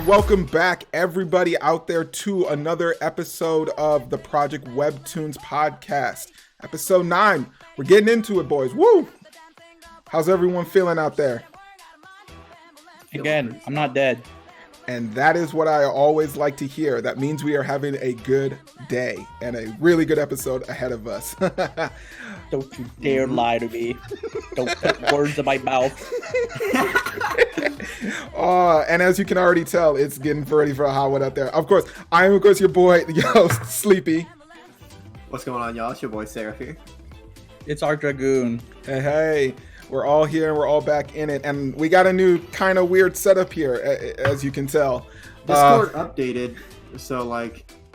welcome back everybody out there to another episode of the Project WEBTOONs podcast. Episode 9. We're getting into it, boys. Woo! How's everyone feeling out there? Again, I'm not dead. And that is what I always like to hear. That means we are having a good day and a really good episode ahead of us. Don't you dare lie to me. Don't put words in my mouth. And as you can already tell, it's getting ready for a hot one out there. Of course, I am, your boy, the host, Sleepy. What's going on, y'all? It's your boy, Seraph here. It's our Dragoon. Hey. We're all here and we're all back in it. And we got a new kind of weird setup here, as you can tell. Discord updated. So,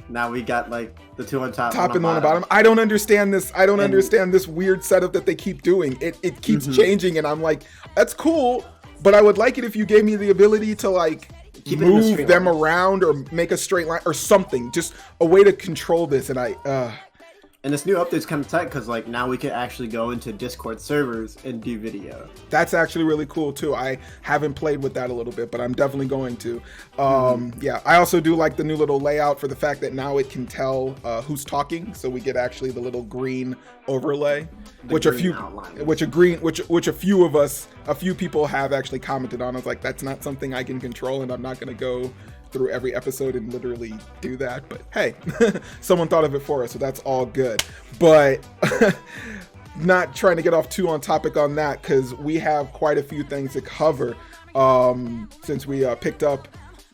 now we got, the two on top and one on bottom. I don't understand this. I don't understand this weird setup that they keep doing. It keeps changing, and I'm like, that's cool, but I would like it if you gave me the ability to, move them around or make a straight line or something. Just a way to control this, and And this new update's kind of tight because, now we can actually go into Discord servers and do video. That's actually really cool, too. I haven't played with that a little bit, but I'm definitely going to. Yeah, I also do like the new little layout for the fact that now it can tell who's talking. So we get actually the little green overlay, which a few people have actually commented on. I was like, that's not something I can control, and I'm not going to go through every episode and literally do that, but hey, someone thought of it for us, so that's all good. But not trying to get off too on topic on that, because we have quite a few things to cover since we picked up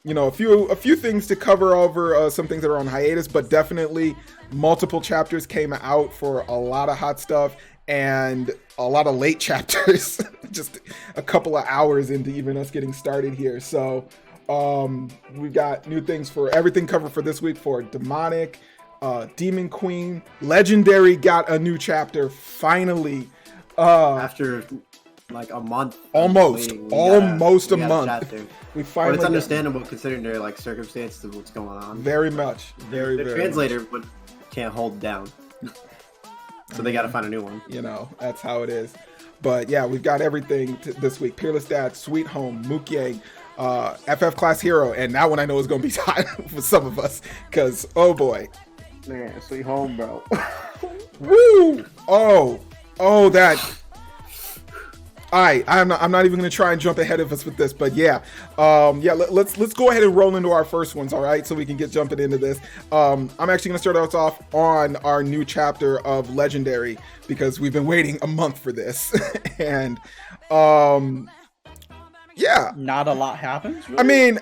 a few things to cover over some things that are on hiatus, but definitely multiple chapters came out for a lot of hot stuff and a lot of late chapters just a couple of hours into even us getting started here. So we've got new things for everything covered for this week for Demonic, Demon Queen. Legendary got a new chapter finally. After a month. Almost a month. We finally. But it's understandable considering their circumstances of what's going on. Very much. The translator can't hold down. So they got to find a new one. That's how it is. But yeah, we've got everything this week. Peerless Dad, Sweet Home, Mookhyang, FF Class Hero, and that one I know is going to be hot for some of us, because, oh boy. Man, Sweet Home, bro. Woo! Oh, that... I'm not even going to try and jump ahead of us with this, but yeah. Let's go ahead and roll into our first ones, all right, so we can get jumping into this. I'm actually going to start us off on our new chapter of Legendary, because we've been waiting a month for this, and... yeah. Not a lot happens, really? I mean,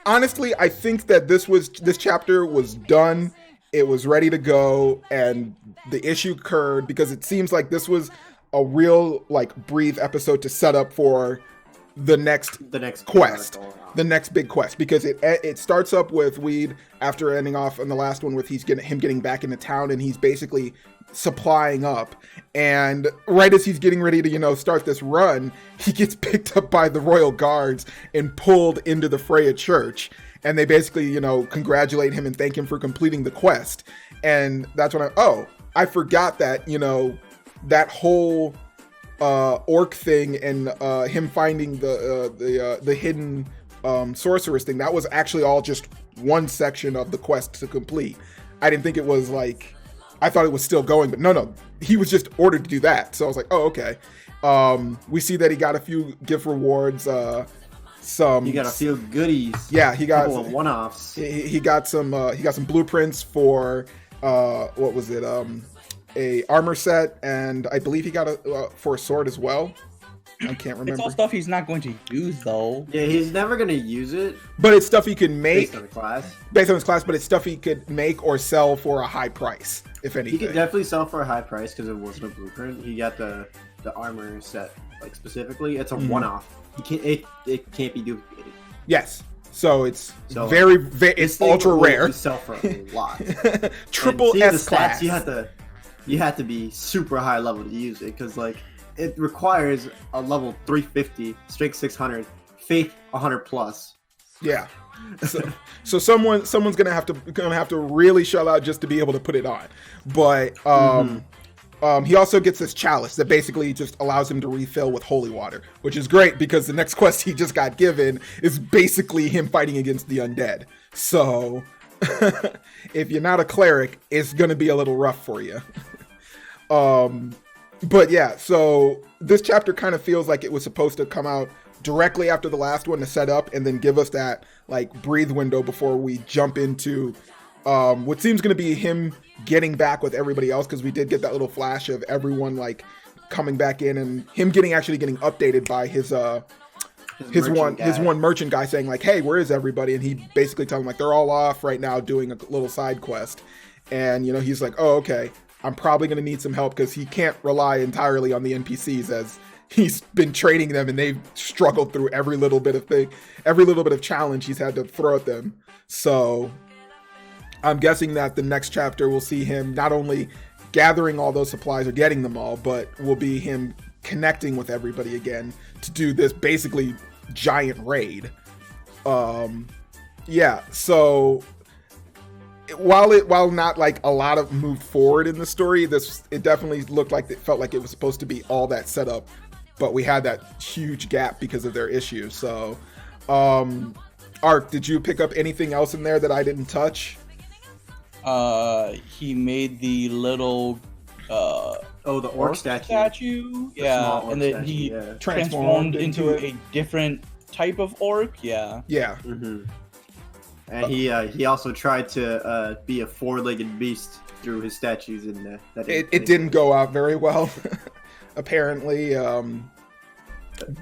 honestly, I think that this chapter was done. It was ready to go, and the issue occurred because it seems like this was a real brief episode to set up for the next quest, the next big quest, because it starts up with Weed after ending off on the last one with him getting back into town, and he's basically supplying up, and right as he's getting ready to start this run, he gets picked up by the royal guards and pulled into the Freya church, and they basically congratulate him and thank him for completing the quest. And that's when I forgot that that whole orc thing and him finding the hidden sorceress thing, that was actually all just one section of the quest to complete. I didn't think it was I thought it was still going, but no, he was just ordered to do that. So I was like, oh, okay. We see that he got a few gift rewards. He got a few goodies. Yeah, he got some one-offs. He got some blueprints for what was it? A armor set, and I believe he got for a sword as well. I can't remember. It's all stuff he's not going to use, though. Yeah, he's never going to use it. But it's stuff he can make. Based on the class. Based on his class, but it's stuff he could make or sell for a high price, if anything. He could definitely sell for a high price because it wasn't a blueprint. He got the armor set, specifically. It's a one-off. It can't be duplicated. Yes. So it's it's ultra rare. You sell for a lot. Triple S class. You have to be super high level to use it, because it requires a level 350, strength 600, faith 100 plus. Yeah. So someone's gonna have to really shell out just to be able to put it on. But He also gets this chalice that basically just allows him to refill with holy water, which is great because the next quest he just got given is basically him fighting against the undead. So if you're not a cleric, it's going to be a little rough for you. But yeah, so this chapter kind of feels like it was supposed to come out directly after the last one to set up and then give us that like breathe window before we jump into what seems going to be him getting back with everybody else, because we did get that little flash of everyone like coming back in and him actually getting updated by his one merchant guy saying like, hey, where is everybody? And he basically telling him like they're all off right now doing a little side quest. And you know, he's like, oh, okay, I'm probably going to need some help because he can't rely entirely on the NPCs, as he's been training them and they've struggled through every little bit of challenge he's had to throw at them. So I'm guessing that the next chapter will see him not only gathering all those supplies or getting them all, but will be him connecting with everybody again to do this basically giant raid. Yeah, so while not like a lot of moved forward in the story, it definitely looked like it felt like it was supposed to be all that setup, but we had that huge gap because of their issues. So Ark, did you pick up anything else in there that I didn't touch? He made the little the orc statue. Yeah, and then he transformed into a different type of orc. Yeah. Mm-hmm. And he also tried to be a four-legged beast through his statues in there. It didn't go out very well. Apparently,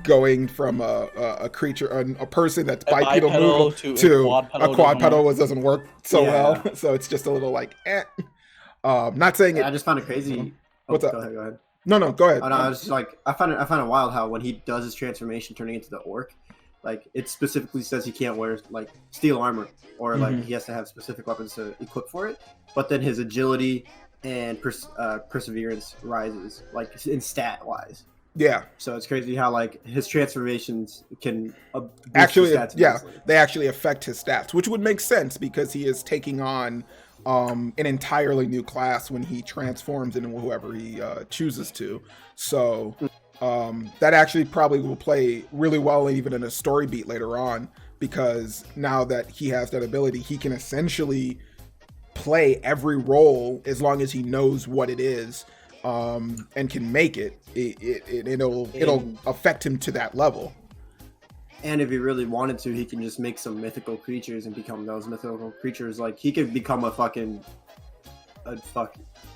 going from a creature, a person that's bipedal movable to a quadrupedal doesn't work so well. So it's just a little like, eh. Not saying it. I just found it crazy. What's up? Go ahead. No, go ahead. Oh, no, I was just like, I found it wild how when he does his transformation, turning into the orc, like it specifically says he can't wear like steel armor or like he has to have specific weapons to equip for it. But then his agility and perseverance rises, like in stat wise. Yeah. So it's crazy how like his transformations can actually, they actually affect his stats, which would make sense because he is taking on an entirely new class when he transforms into whoever he chooses to. So that actually probably will play really well even in a story beat later on, because now that he has that ability, he can essentially play every role as long as he knows what it is. And can make it'll affect him to that level. And if he really wanted to, he can just make some mythical creatures and become those mythical creatures. Like he could become a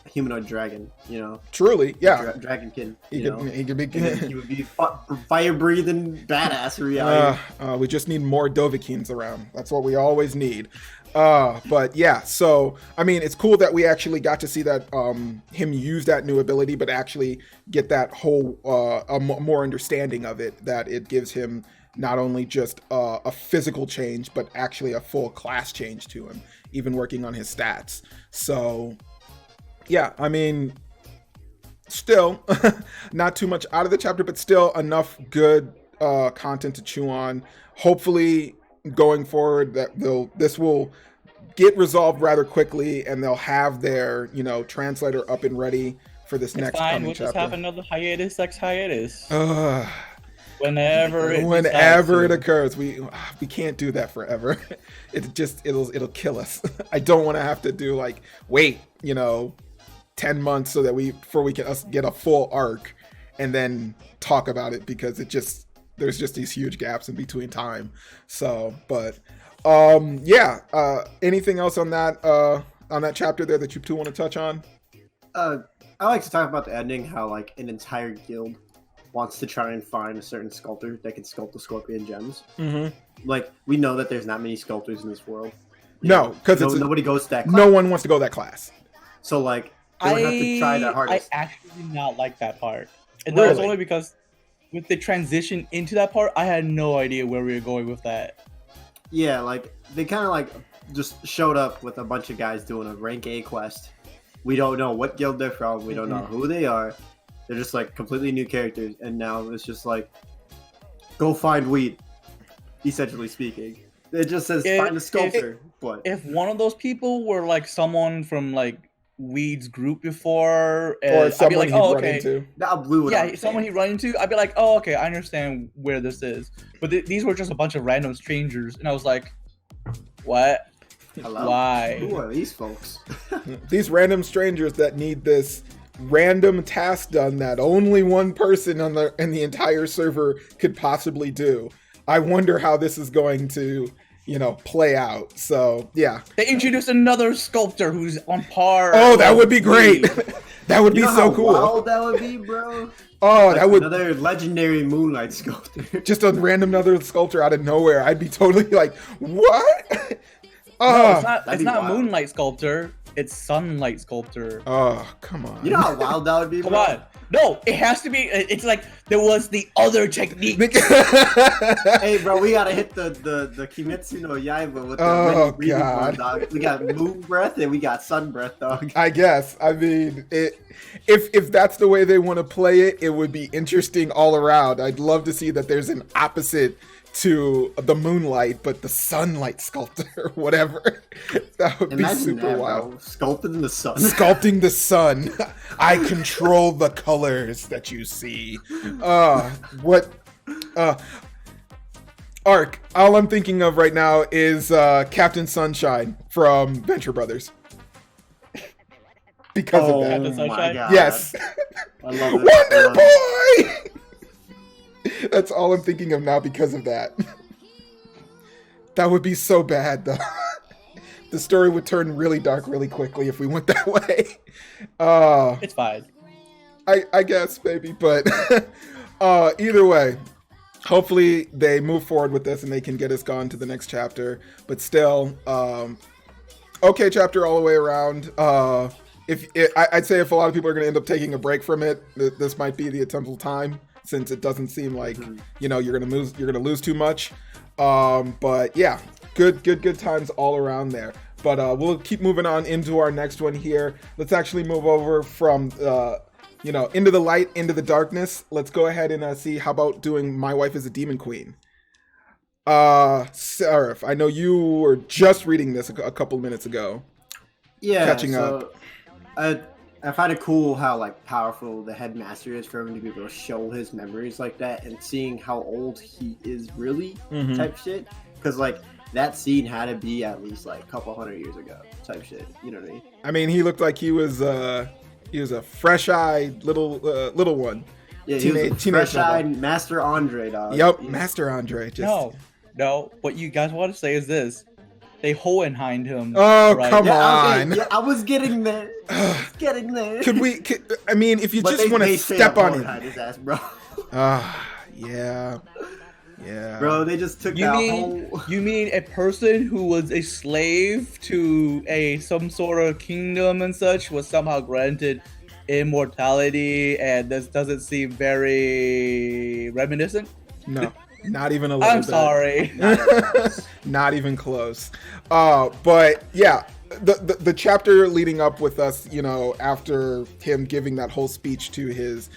humanoid dragon, you know? Truly, yeah. Dragonkin. He could be. He would be fire breathing badass for reality. We just need more Dovahkiins around. That's what we always need. But yeah, so I mean, it's cool that we actually got to see that him use that new ability, but actually get that whole more understanding of it. That it gives him not only just a physical change, but actually a full class change to him, even working on his stats. So yeah, I mean, still not too much out of the chapter, but still enough good content to chew on. Hopefully, going forward, that this will get resolved rather quickly, and they'll have their translator up and ready for this next coming we'll chapter. Just have another hiatus. Whenever it occurs, we can't do that forever. It'll kill us. I don't want to have to do like wait 10 months so that we can get a full arc and then talk about it, because there's just these huge gaps in between time. So, but anything else on that chapter there that you two want to touch on? I like to talk about the ending, how like an entire guild wants to try and find a certain sculptor that can sculpt the scorpion gems. Mm-hmm. Like, we know that there's not many sculptors in this world. No, because nobody goes to that class. No one wants to go that class. So like, they would have to try their hardest. I actually did not like that part, and that was only because with the transition into that part, I had no idea where we were going with that. Yeah, like they kind of like just showed up with a bunch of guys doing a rank A quest. We don't know what guild they're from. We don't know who they are. They're just like completely new characters, and now it's just like, go find wheat. Essentially speaking, it just says find a sculptor. If one of those people were like someone from like Weed's group before, or and I'd be someone like, he'd oh, run okay. into. That Blue would Yeah, understand. someone he'd run into, I'd be like, oh, okay, I understand where this is. But these were just a bunch of random strangers, and I was like, what? Hello? Why? Who are these folks? These random strangers that need this random task done that only one person in the entire server could possibly do. I wonder how this is going to, play out. So yeah. They introduced another sculptor who's on par. Oh, that would be great. That would be You know so how cool. wild that would be, bro. Oh, Like that would another legendary Moonlight sculptor. just a random other sculptor out of nowhere. I'd be totally like, what? No, Oh, it's be not wild. Moonlight Sculptor. It's Sunlight Sculptor. oh, come on. You know how wild that would be, Come bro? on. No, it has to be. It's like there was the other technique. Hey, bro, we gotta hit the Kimetsu no Yaiba with the Oh, many breathing God. form, dog. We got moon breath and we got sun breath, dog. I guess. I mean, if that's the way they want to play it, it would be interesting all around. I'd love to see that there's an opposite to the Moonlight, but the Sunlight Sculptor, whatever. That would Imagine be super that, wild. bro. Sculpted in the sun. Sculpting the sun. I control the colors that you see. What? Arc. All I'm thinking of right now is Captain Sunshine from Venture Brothers. Because of that. Captain my Sunshine? God. Yes. I love it. Wonder Boy! That's all I'm thinking of now because of that. That would be so bad, though. The story would turn really dark really quickly if we went that way. It's fine. I guess, maybe, but either way, hopefully they move forward with this and they can get us gone to the next chapter. But still, okay chapter all the way around. I'd say if a lot of people are going to end up taking a break from it, this might be the attemptable time, since it doesn't seem like you're going to lose too much. But yeah, good times all around there. But we'll keep moving on into our next one here. Let's actually move over from into the light, into the darkness. Let's go ahead and see how about doing My Wife is a Demon Queen. Seraph, I know you were just reading this a couple minutes ago. Yeah, Catching up. I find it cool how powerful the headmaster is for him to be able to show his memories like that and seeing how old he is really type shit. Because that scene had to be at least a couple hundred years ago type shit. You know what I mean? I mean, he looked like he was a fresh-eyed little one. Yeah, he was a fresh-eyed Master Andre, dog. Yep, Master Andre. No. What you guys want to say is this: they Hohenheimed him. Oh, right? come Yeah, on. okay, yeah, I was getting there. Getting there. I mean, if you But just want to step on him. his ass, bro. Yeah. Bro, they just took You mean a person who was a slave to some sort of kingdom and such was somehow granted immortality, and this doesn't seem very reminiscent? No, not even a little I'm bit. sorry. Not even close. But yeah, the chapter leading up with us, after him giving that whole speech to his,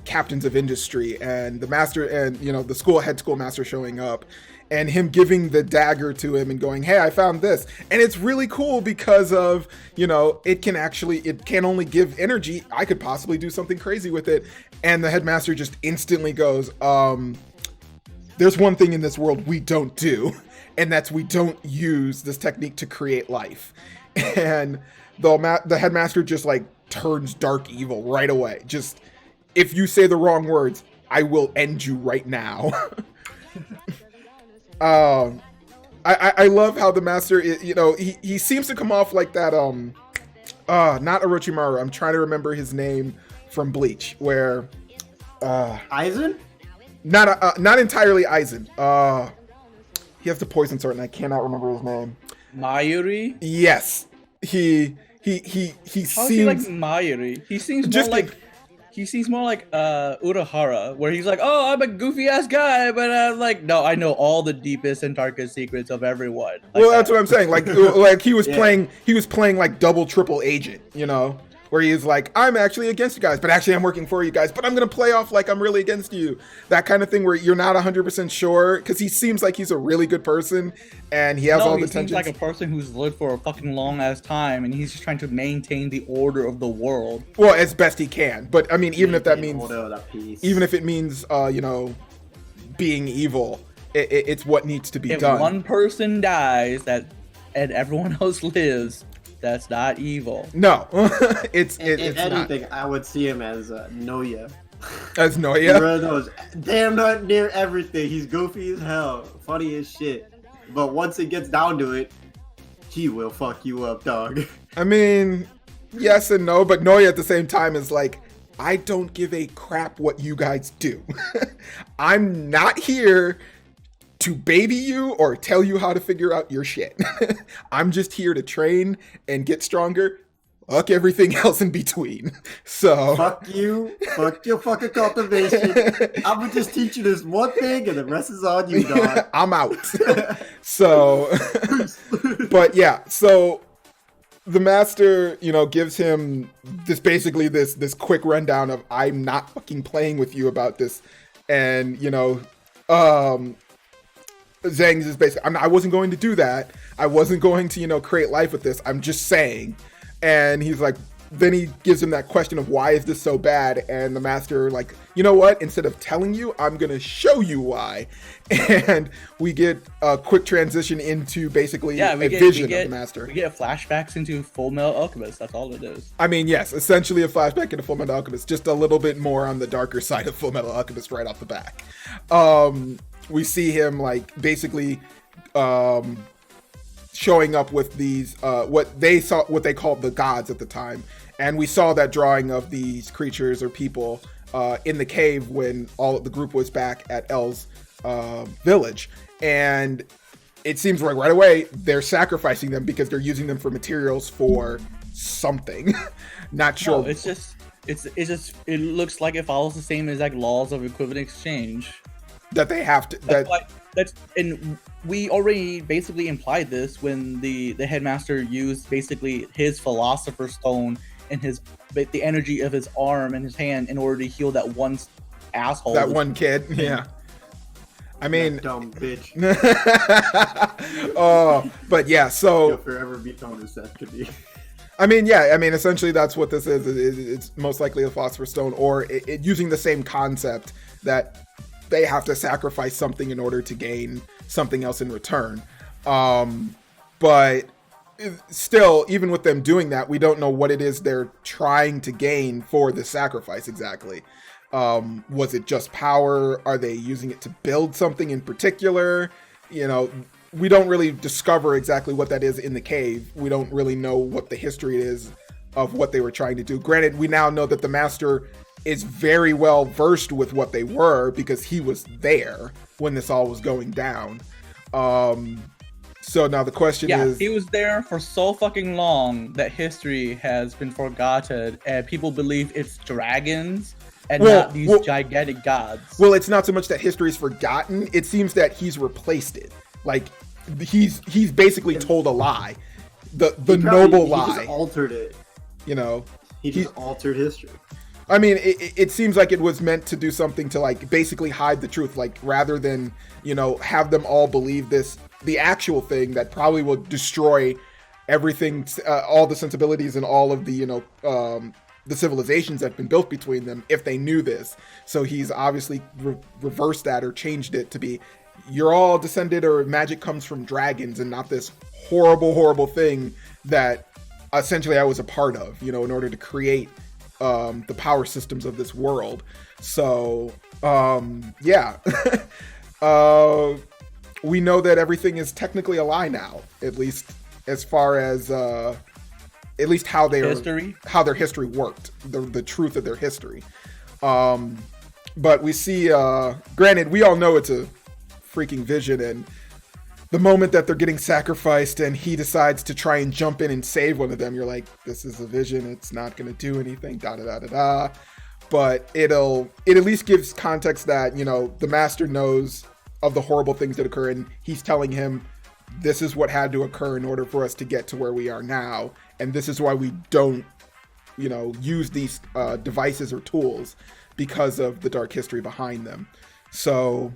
captains of industry and the master and, the head schoolmaster showing up and him giving the dagger to him and going, hey, I found this. And it's really cool because of, it can only give energy. I could possibly do something crazy with it. And the headmaster just instantly goes, there's one thing in this world we don't do, and that's we don't use this technique to create life. And the headmaster just turns dark evil right away. Just, if you say the wrong words, I will end you right now. I love how the master, he seems to come off like that, not Orochimaru. I'm trying to remember his name from Bleach, where, Aizen? Not entirely Aizen. He has the poison sword, and I cannot remember his name. Mayuri? Yes, he How seems is he like Mayuri? He seems more like Urahara, where he's like, oh, I'm a goofy ass guy, but I'm no, I know all the deepest and darkest secrets of everyone. Well, that's what I'm saying. He was playing like double triple agent, where he's like, I'm actually against you guys, but actually I'm working for you guys, but I'm going to play off like I'm really against you. That kind of thing where you're not 100% sure, because he seems like he's a really good person, and he has all the he seems tensions. like a person who's lived for a fucking long ass time, and he's just trying to maintain the order of the world. Well, as best he can. But I mean, even if that means, even if it means, being evil, it's what needs to be done. If one person dies and everyone else lives, that's not evil. No, if it's anything, not. I would see him as Noya. As Noya? He knows damn near everything. He's goofy as hell, funny as shit. But once it gets down to it, he will fuck you up, dog. I mean, yes and no, but Noya at the same time is like, I don't give a crap what you guys do. I'm not here to baby you or tell you how to figure out your shit. I'm just here to train and get stronger. Fuck everything else in between. So fuck you. Fuck your fucking cultivation. I'm gonna just teach you this one thing, and the rest is on you, dog. I'm out. So, but yeah. So the master, gives him this quick rundown of, I'm not fucking playing with you about this, and Zhang is basically, I wasn't going to do that. I wasn't going to, create life with this. I'm just saying. And he's like, then he gives him that question of, why is this so bad? And the master, like, you know what? Instead of telling you, I'm going to show you why. And we get a quick transition into basically a vision of the master. We get flashbacks into Full Metal Alchemist. That's all it is. I mean, yes, essentially a flashback into Full Metal Alchemist. Just a little bit more on the darker side of Full Metal Alchemist right off the back. We see him like basically showing up with these what they called the gods at the time, and we saw that drawing of these creatures or people in the cave when all of the group was back at L's village, and it seems like right away they're sacrificing them because they're using them for materials for something. Not sure. No, it looks like it follows the same exact laws of equivalent exchange. That they have to. And we already basically implied this when the headmaster used basically his philosopher's stone and the energy of his arm and his hand in order to heal that one asshole. That one kid, yeah. I mean, that dumb bitch. But yeah, so you'll forever be known as that to be. I mean, yeah. I mean, essentially, that's what this is. It's most likely a philosopher's stone, or using the same concept that they have to sacrifice something in order to gain something else in return. But still, even with them doing that, we don't know what it is they're trying to gain for the sacrifice exactly. Was it just power? Are they using it to build something in particular? We don't really discover exactly what that is in the cave. We don't really know what the history is of what they were trying to do. Granted, we now know that the master is very well versed with what they were because he was there when this all was going down. So now the question is... he was there for so fucking long that history has been forgotten and people believe it's dragons and not these gigantic gods. Well, it's not so much that history is forgotten. It seems that he's replaced it. Like, he's basically told a lie. The noble lie. He just altered it. He just altered history. I mean, it seems like it was meant to do something to like basically hide the truth, like rather than, have them all believe the actual thing that probably will destroy everything, all the sensibilities and all of the, the civilizations that have been built between them if they knew this. So he's obviously reversed that or changed it to be, you're all descended or magic comes from dragons and not this horrible, horrible thing that essentially I was a part of, in order to create the power systems of this world. So, yeah. We know that everything is technically a lie now, at least as far as at least how their history worked, the truth of their history. But we see, granted, we all know it's a freaking vision, and the moment that they're getting sacrificed and he decides to try and jump in and save one of them, you're like, this is a vision, it's not going to do anything, da-da-da-da-da. But it at least gives context that, the master knows of the horrible things that occur, and he's telling him, this is what had to occur in order for us to get to where we are now, and this is why we don't use these devices or tools because of the dark history behind them. So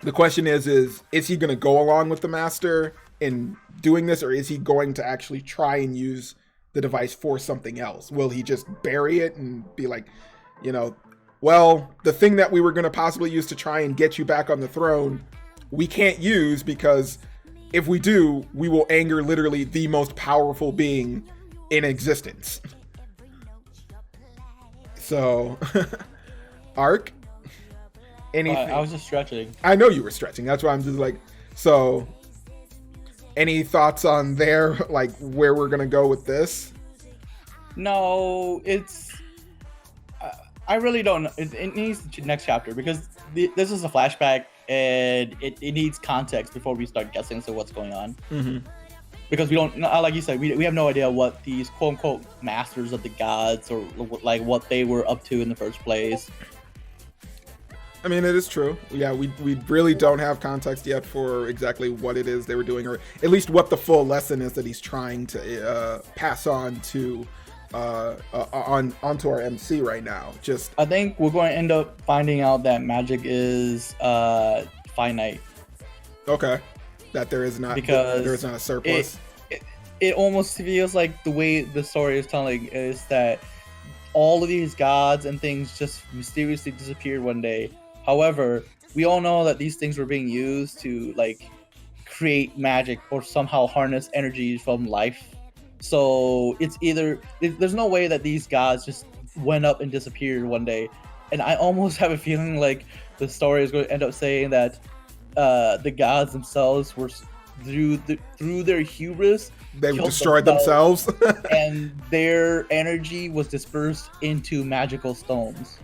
the question is he going to go along with the master in doing this, or is he going to actually try and use the device for something else? Will he just bury it and be like, well, the thing that we were going to possibly use to try and get you back on the throne, we can't use, because if we do, we will anger literally the most powerful being in existence. So, Ark? Anything? I was just stretching. I know you were stretching. That's why I'm just like, so, any thoughts on like where we're going to go with this? No, I really don't know. It needs next chapter, because this is a flashback and it needs context before we start guessing to what's going on. Mm-hmm. Because we don't, like you said, we have no idea what these quote unquote masters of the gods, or like what they were up to in the first place. I mean, it is true. Yeah, we really don't have context yet for exactly what it is they were doing, or at least what the full lesson is that he's trying to pass on to onto our MC right now. I think we're going to end up finding out that magic is finite. Okay, that there is not a surplus. It almost feels like the way the story is telling is that all of these gods and things just mysteriously disappeared one day. However, we all know that these things were being used to like create magic or somehow harness energy from life. So it's either there's no way that these gods just went up and disappeared one day. And I almost have a feeling like the story is going to end up saying that the gods themselves were through their hubris, they destroyed themselves and their energy was dispersed into magical stones.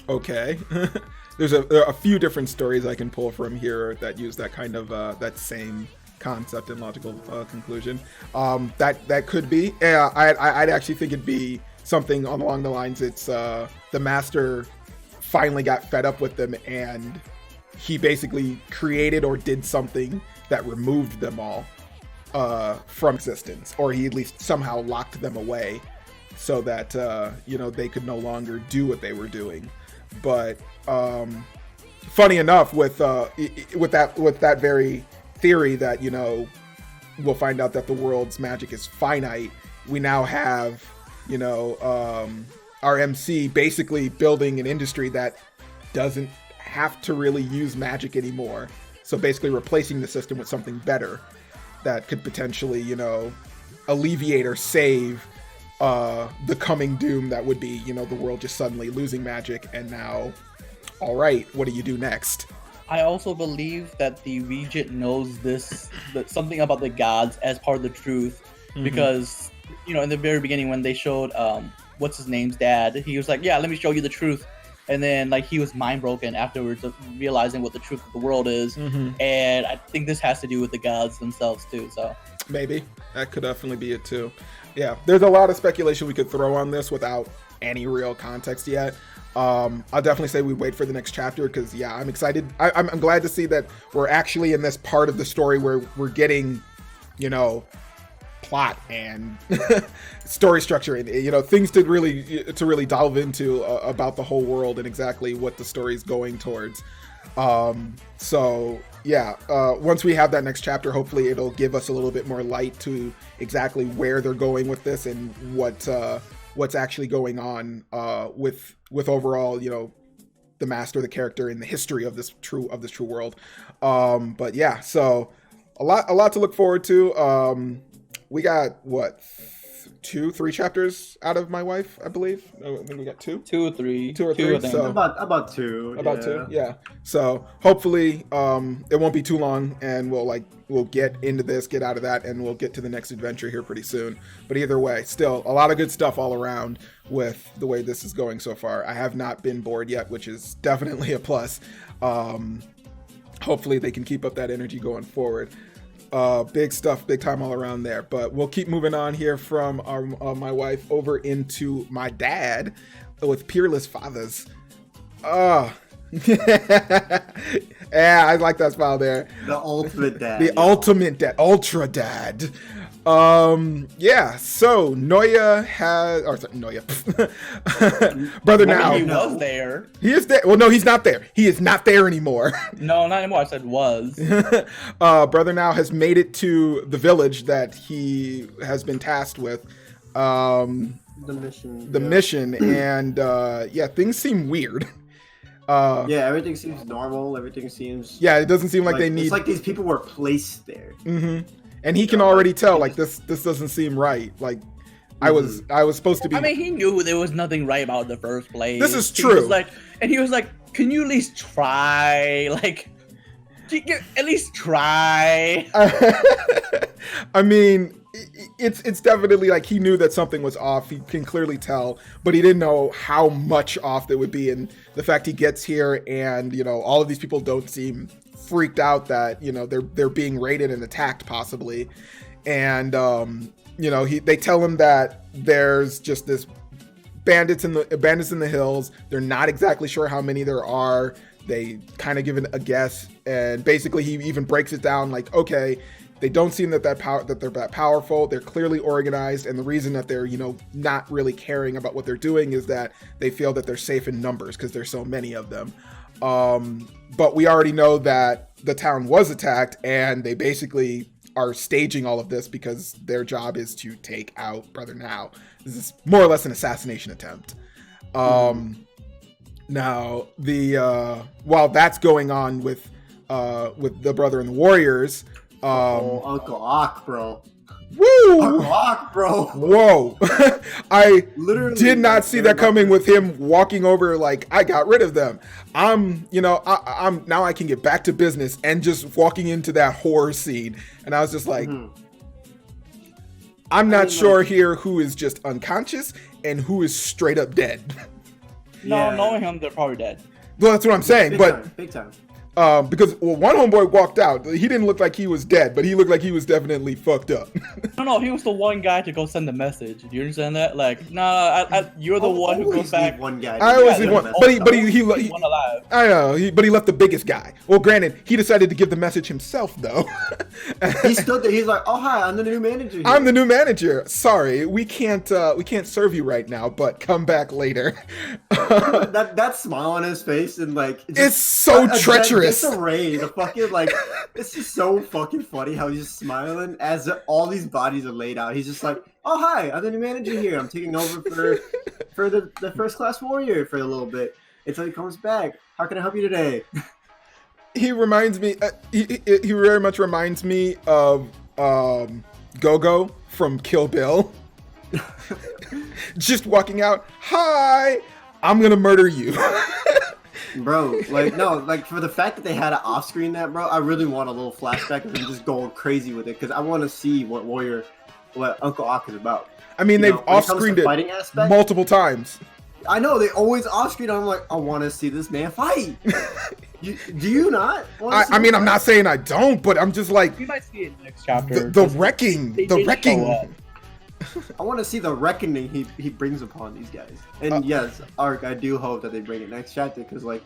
Okay. There are a few different stories I can pull from here that use that kind of that same concept and logical conclusion. That could be. Yeah, I'd actually think it'd be something along the lines. It's the master finally got fed up with them, and he basically created or did something that removed them all from existence, or he at least somehow locked them away so that they could no longer do what they were doing. But funny enough, with that very theory that we'll find out that the world's magic is finite, we now have our MC basically building an industry that doesn't have to really use magic anymore. So basically replacing the system with something better that could potentially alleviate or save the coming doom that would be the world just suddenly losing magic. And now, all right, what do you do next? I also believe that the regent knows that something about the gods as part of the truth, because in the very beginning when they showed what's his name's dad, he was like, yeah, let me show you the truth, and then like he was mind broken afterwards of realizing what the truth of the world is. And I think this has to do with the gods themselves too. So maybe that could definitely be it too. Yeah, there's a lot of speculation we could throw on this without any real context yet. I'll definitely say we wait for the next chapter, because I'm excited. I'm glad to see that we're actually in this part of the story where we're getting plot and story structure and things to really delve into about the whole world and exactly what the story is going towards. Once we have that next chapter, hopefully it'll give us a little bit more light to exactly where they're going with this and what's actually going on with overall the master, the character, and the history of this true world. So a lot to look forward to. We got 2-3 chapters out of my wife, I believe. I think we got 2 or 3 so about 2 2. Yeah, so hopefully it won't be too long, and we'll get into this, get out of that, and we'll get to the next adventure here pretty soon. But either way, still a lot of good stuff all around with the way this is going so far. I have not been bored yet, which is definitely a plus. Hopefully they can keep up that energy going forward. Big stuff, big time all around there. But we'll keep moving on here from my wife over into my dad with Peerless Fathers. Yeah, I like that smile there. The ultimate dad. The ultimate dad, ultra dad. Yeah, so Noya has, or sorry, Noya, Brother Now. He was there. He is there. Well, no, he's not there. He is not there anymore. No, not anymore. I said was. Brother Now has made it to the village that he has been tasked with. The mission, and yeah, things seem weird. Yeah, everything seems normal. Everything seems. Yeah, it doesn't seem like they need. It's like these people were placed there. Mm-hmm. And he can already tell, like, this doesn't seem right. Like, I was supposed to be. I mean, he knew there was nothing right about it in the first place. This is true. He was like, "Can you at least try? Like, at least try." I mean, it's definitely like he knew that something was off. He can clearly tell, but he didn't know how much off it would be. And the fact he gets here, and all of these people don't seem freaked out that they're being raided and attacked possibly, and they tell him that there's just this bandits in the hills. They're not exactly sure how many there are. They kind of give it a guess, and basically he even breaks it down like, okay, they don't seem that they're that powerful. They're clearly organized, and the reason that they're not really caring about what they're doing is that they feel that they're safe in numbers because there's so many of them. But we already know that the town was attacked, and they basically are staging all of this because their job is to take out Brother Now. This is more or less an assassination attempt. Now, while that's going on with the brother and the warriors, Uncle Ock, bro. Woo! Uncle Ock, bro. Whoa! I literally did not see that coming with him walking over like, I got rid of them. I'm now I can get back to business, and just walking into that horror scene, and I was just like, I'm not sure here who is just unconscious and who is straight up dead. No, knowing him, they're probably dead. Well, that's what I'm saying, big time. Because one homeboy walked out. He didn't look like he was dead, but he looked like he was definitely fucked up. No, he was the one guy to go send the message. Do you understand that? Like, you're the one who goes back. One guy. I always leave one, but he one alive. I know, but he left the biggest guy. Well, granted, he decided to give the message himself, though. He stood there. He's like, "Oh hi, I'm the new manager. I'm the new manager. Sorry, we can't serve you right now, but come back later." that smile on his face, and like it's so treacherous. Disarray, the fucking like, it's just so fucking funny how he's just smiling as all these bodies are laid out. He's just like, "Oh hi, I'm the new manager here. I'm taking over for the first class warrior for a little bit until he comes back. How can I help you today?" He reminds me. He very much reminds me of Go-Go from Kill Bill. Just walking out. Hi, I'm gonna murder you. Bro, like for the fact that they had it off screen, that bro, I really want a little flashback of them just going crazy with it, because I want to see what Uncle Ock is about. I mean, they've off screened it multiple times. I know they always off screen. I'm like, I want to see this man fight. Do you not? I mean, I'm not saying I don't, but I'm just like, we might see it next chapter. The wrecking. I want to see the reckoning he brings upon these guys. And yes, Ark, I do hope that they bring it next chapter, because like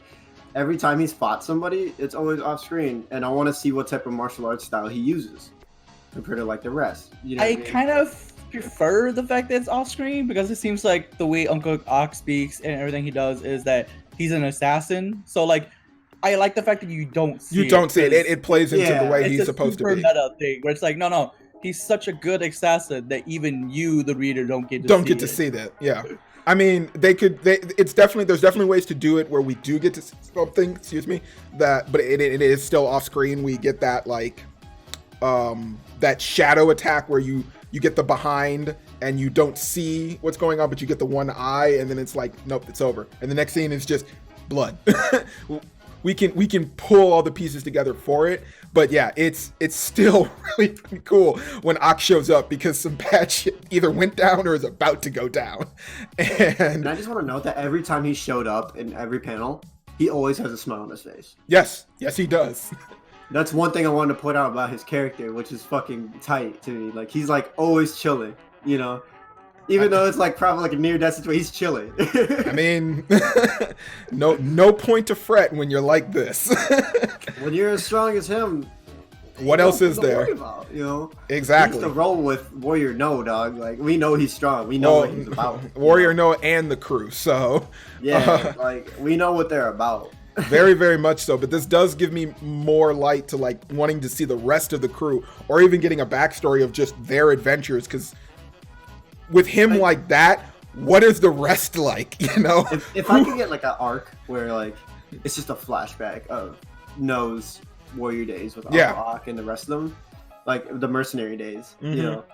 every time he's fought somebody, it's always off screen, and I want to see what type of martial arts style he uses compared to like the rest. I kind of prefer the fact that it's off screen, because it seems like the way Uncle Ock speaks and everything he does is that he's an assassin. So like, I like the fact that you don't see it. It plays into the way he's supposed to be. It's a super meta thing where it's like, no. He's such a good assassin that even you, the reader, don't get to see that. Yeah, I mean, there's definitely ways to do it where we do get to see something. Excuse me, but it is still off screen. We get that like that shadow attack where you get the behind and you don't see what's going on, but you get the one eye, and then it's like, nope, it's over. And the next scene is just blood. We can pull all the pieces together for it, but yeah, it's still really cool when Ock shows up, because some bad shit either went down or is about to go down. And I just want to note that every time he showed up in every panel, he always has a smile on his face. Yes, he does. That's one thing I wanted to point out about his character, which is fucking tight to me. Like, he's like always chilling, Even though it's like probably like a near-death situation, he's chilling. I mean, no point to fret when you're like this. When you're as strong as him, What else is Don't there? worry about, you know? Exactly. He needs to roll with Warrior No, dog. Like, we know he's strong. We know what he's about. Warrior Noah and the crew. So yeah, like we know what they're about. very, very much so. But this does give me more light to like wanting to see the rest of the crew, or even getting a backstory of just their adventures. Because with him like that, what is the rest like? You know, if I could get like an arc where like it's just a flashback of No's warrior days with Ak and the rest of them, like the mercenary days, you know,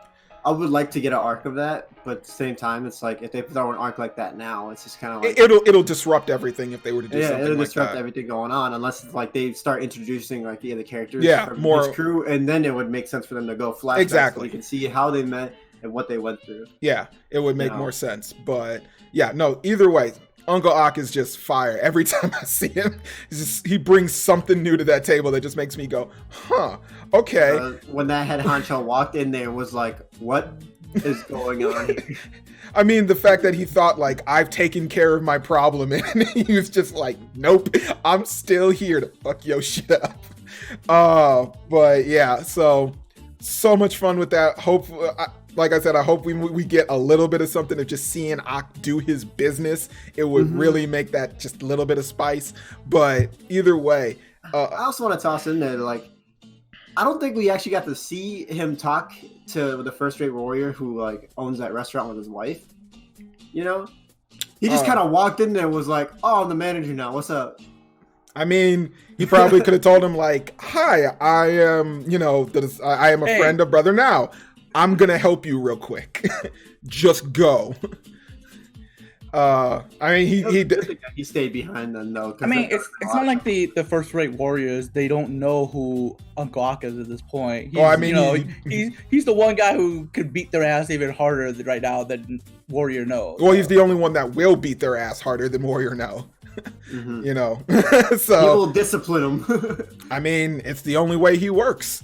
I would like to get an arc of that. But at the same time, it's like if they throw an arc like that now, it's just kind of like it'll disrupt everything if they were to do something it'll like disrupt that. everything going on, unless it's like they start introducing like the other characters from more his crew, and then it would make sense for them to go flashback so you can see how they met and what they went through. Yeah, it would make more sense. But yeah, no, either way, Uncle Ak is just fire. Every time I see him, he brings something new to that table that just makes me go, huh, okay. When that head honcho walked in there, was like, what is going on here? I mean, the fact that he thought like, I've taken care of my problem, and he was just like, nope, I'm still here to fuck your shit up. But yeah, so much fun with that. Hopefully, like I said, I hope we get a little bit of something of just seeing Ak do his business. It would really make that just a little bit of spice. But either way, I also want to toss in there, like, I don't think we actually got to see him talk to the first-rate warrior who like owns that restaurant with his wife. You know, he just kind of walked in there and was like, "Oh, I'm the manager now. What's up?" I mean, he probably could have told him like, "Hi, I am, I am a friend of Brother Now. I'm gonna help you real quick. Just go." I mean, he stayed behind them though. I mean, it's not like the first-rate warriors. They don't know who Uncle Ak is at this point. He's the one guy who could beat their ass even harder right now than Warrior No. Well, he's the only one that will beat their ass harder than Warrior No. You know, so he will discipline him. I mean, it's the only way he works.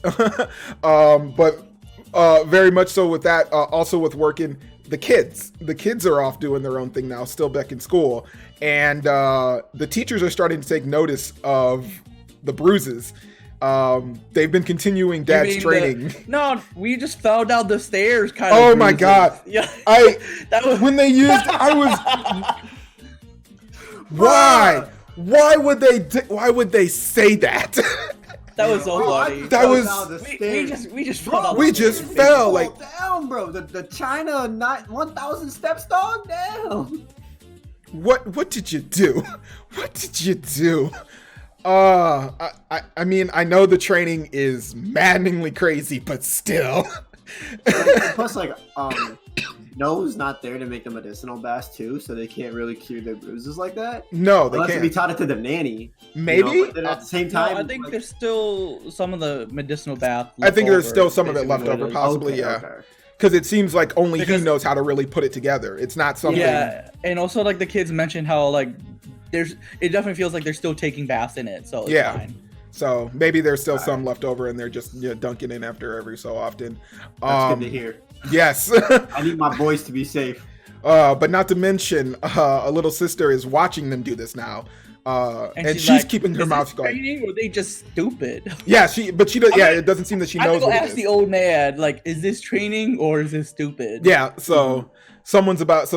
But very much so with that. Also with working. The kids are off doing their own thing now, still back in school, and the teachers are starting to take notice of the bruises. They've been continuing Dad's training. No, we just fell down the stairs. Kind of. Oh bruises. My god! Yeah, when they used, I was. Why? Why would they say that? That was so funny. That was we just fell down. We just fell like down, bro. The China 1,000 steps, dog. Down. What did you do? What did you do? I mean, I know the training is maddeningly crazy, but still. Plus, like, No's not there to make a medicinal bath too, so they can't really cure their bruises like that. No, they unless can't. Be taught it to the nanny. Maybe. You know, but then at the same time, I think there's still some of the medicinal bath. I think there's still some of it left over, possibly. Yeah. Because it seems like only he knows how to really put it together. It's not something. Yeah, and also like the kids mentioned how like it definitely feels like they're still taking baths in it. So it's fine. So maybe there's still some left over, and they're just dunking in after every so often. That's good to hear. Yes. I need my boys to be safe. But not to mention, a little sister is watching them do this now. And she's like, keeping her mouth going. Or are they just stupid? Yeah, it doesn't seem that she knows what it is. Ask the old man, like, is this training or is this stupid? Yeah, so someone's about,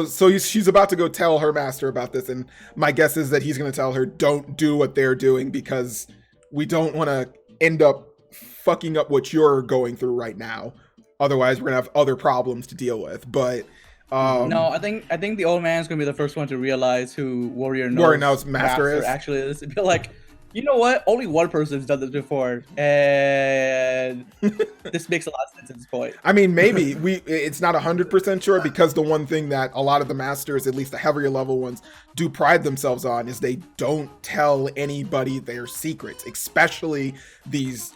she's about to go tell her master about this, and my guess is that he's going to tell her, don't do what they're doing because we don't want to end up fucking up what you're going through right now. Otherwise, we're gonna have other problems to deal with. But no, I think the old man's gonna be the first one to realize who Warrior No's master is. Actually, is and be like, you know what? Only one person's done this before, and this makes a lot of sense at this point. I mean, maybe it's not 100% sure, because the one thing that a lot of the masters, at least the heavier level ones, do pride themselves on is they don't tell anybody their secrets, especially these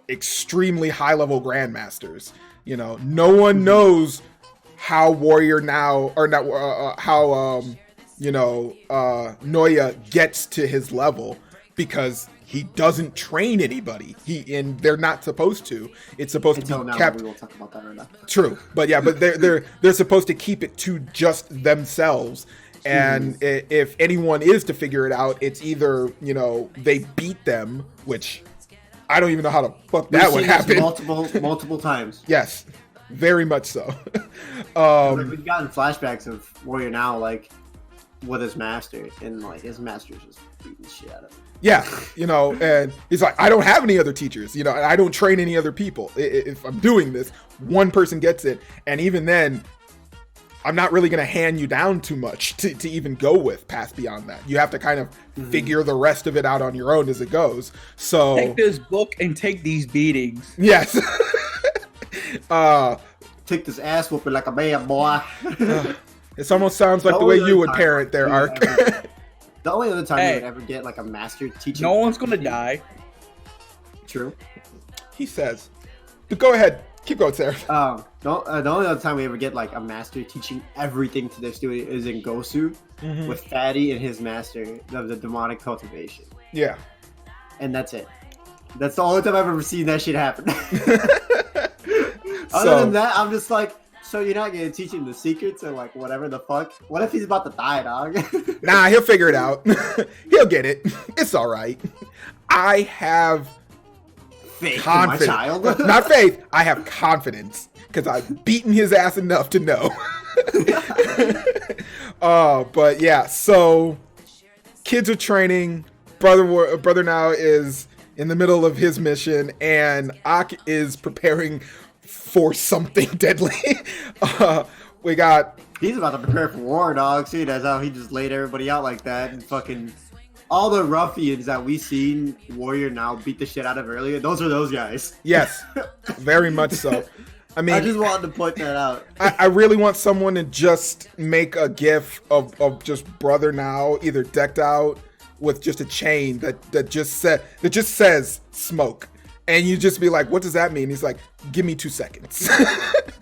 extremely high level grandmasters. You know, no one knows how Warrior Now, or not, how Noya gets to his level, because he doesn't train anybody. And they're not supposed to. It's supposed to be kept. We will talk about that right now. True, but yeah, but they're supposed to keep it to just themselves. And if anyone is to figure it out, it's either they beat them, which I don't even know how the fuck We've that would seen this happen. multiple times. Yes, very much so. Like, we've gotten flashbacks of Warrior Now, like with his master, and like his master's just beating the shit out of him. Yeah, and he's like, I don't have any other teachers, and I don't train any other people. If I'm doing this, one person gets it, and even then, I'm not really going to hand you down too much to even go with past beyond that. You have to kind of figure the rest of it out on your own as it goes. So take this book and take these beatings. Yes. Take this ass whooping like a man, boy. It almost sounds like the way you would parent their arc. The only other time you would ever get like a master teaching. No one's gonna die. True. He says. But go ahead. Keep going, Seraph. The only other time we ever get like a master teaching everything to their student is in Gosu with Fatty and his master of the demonic cultivation. Yeah. And that's it. That's the only time I've ever seen that shit happen. Other than that, I'm just like, so you're not gonna teach him the secrets or like whatever the fuck? What if he's about to die, dog? Nah, he'll figure it out. He'll get it. It's all right. I have faith confidence. in my child. Not faith. I have confidence because I've beaten his ass enough to know. But yeah, so kids are training. Brother now is in the middle of his mission, and Ak is preparing for something deadly. We got. He's about to prepare for war, dog. See, that's how he just laid everybody out like that, and fucking all the ruffians that we seen Warrior Now beat the shit out of earlier. Those are those guys. Yes, very much so. I mean, I just wanted to point that out. I really want someone to just make a gif of just Brother Now, either decked out with just a chain that just says smoke, and you just be like, what does that mean? He's like, give me 2 seconds.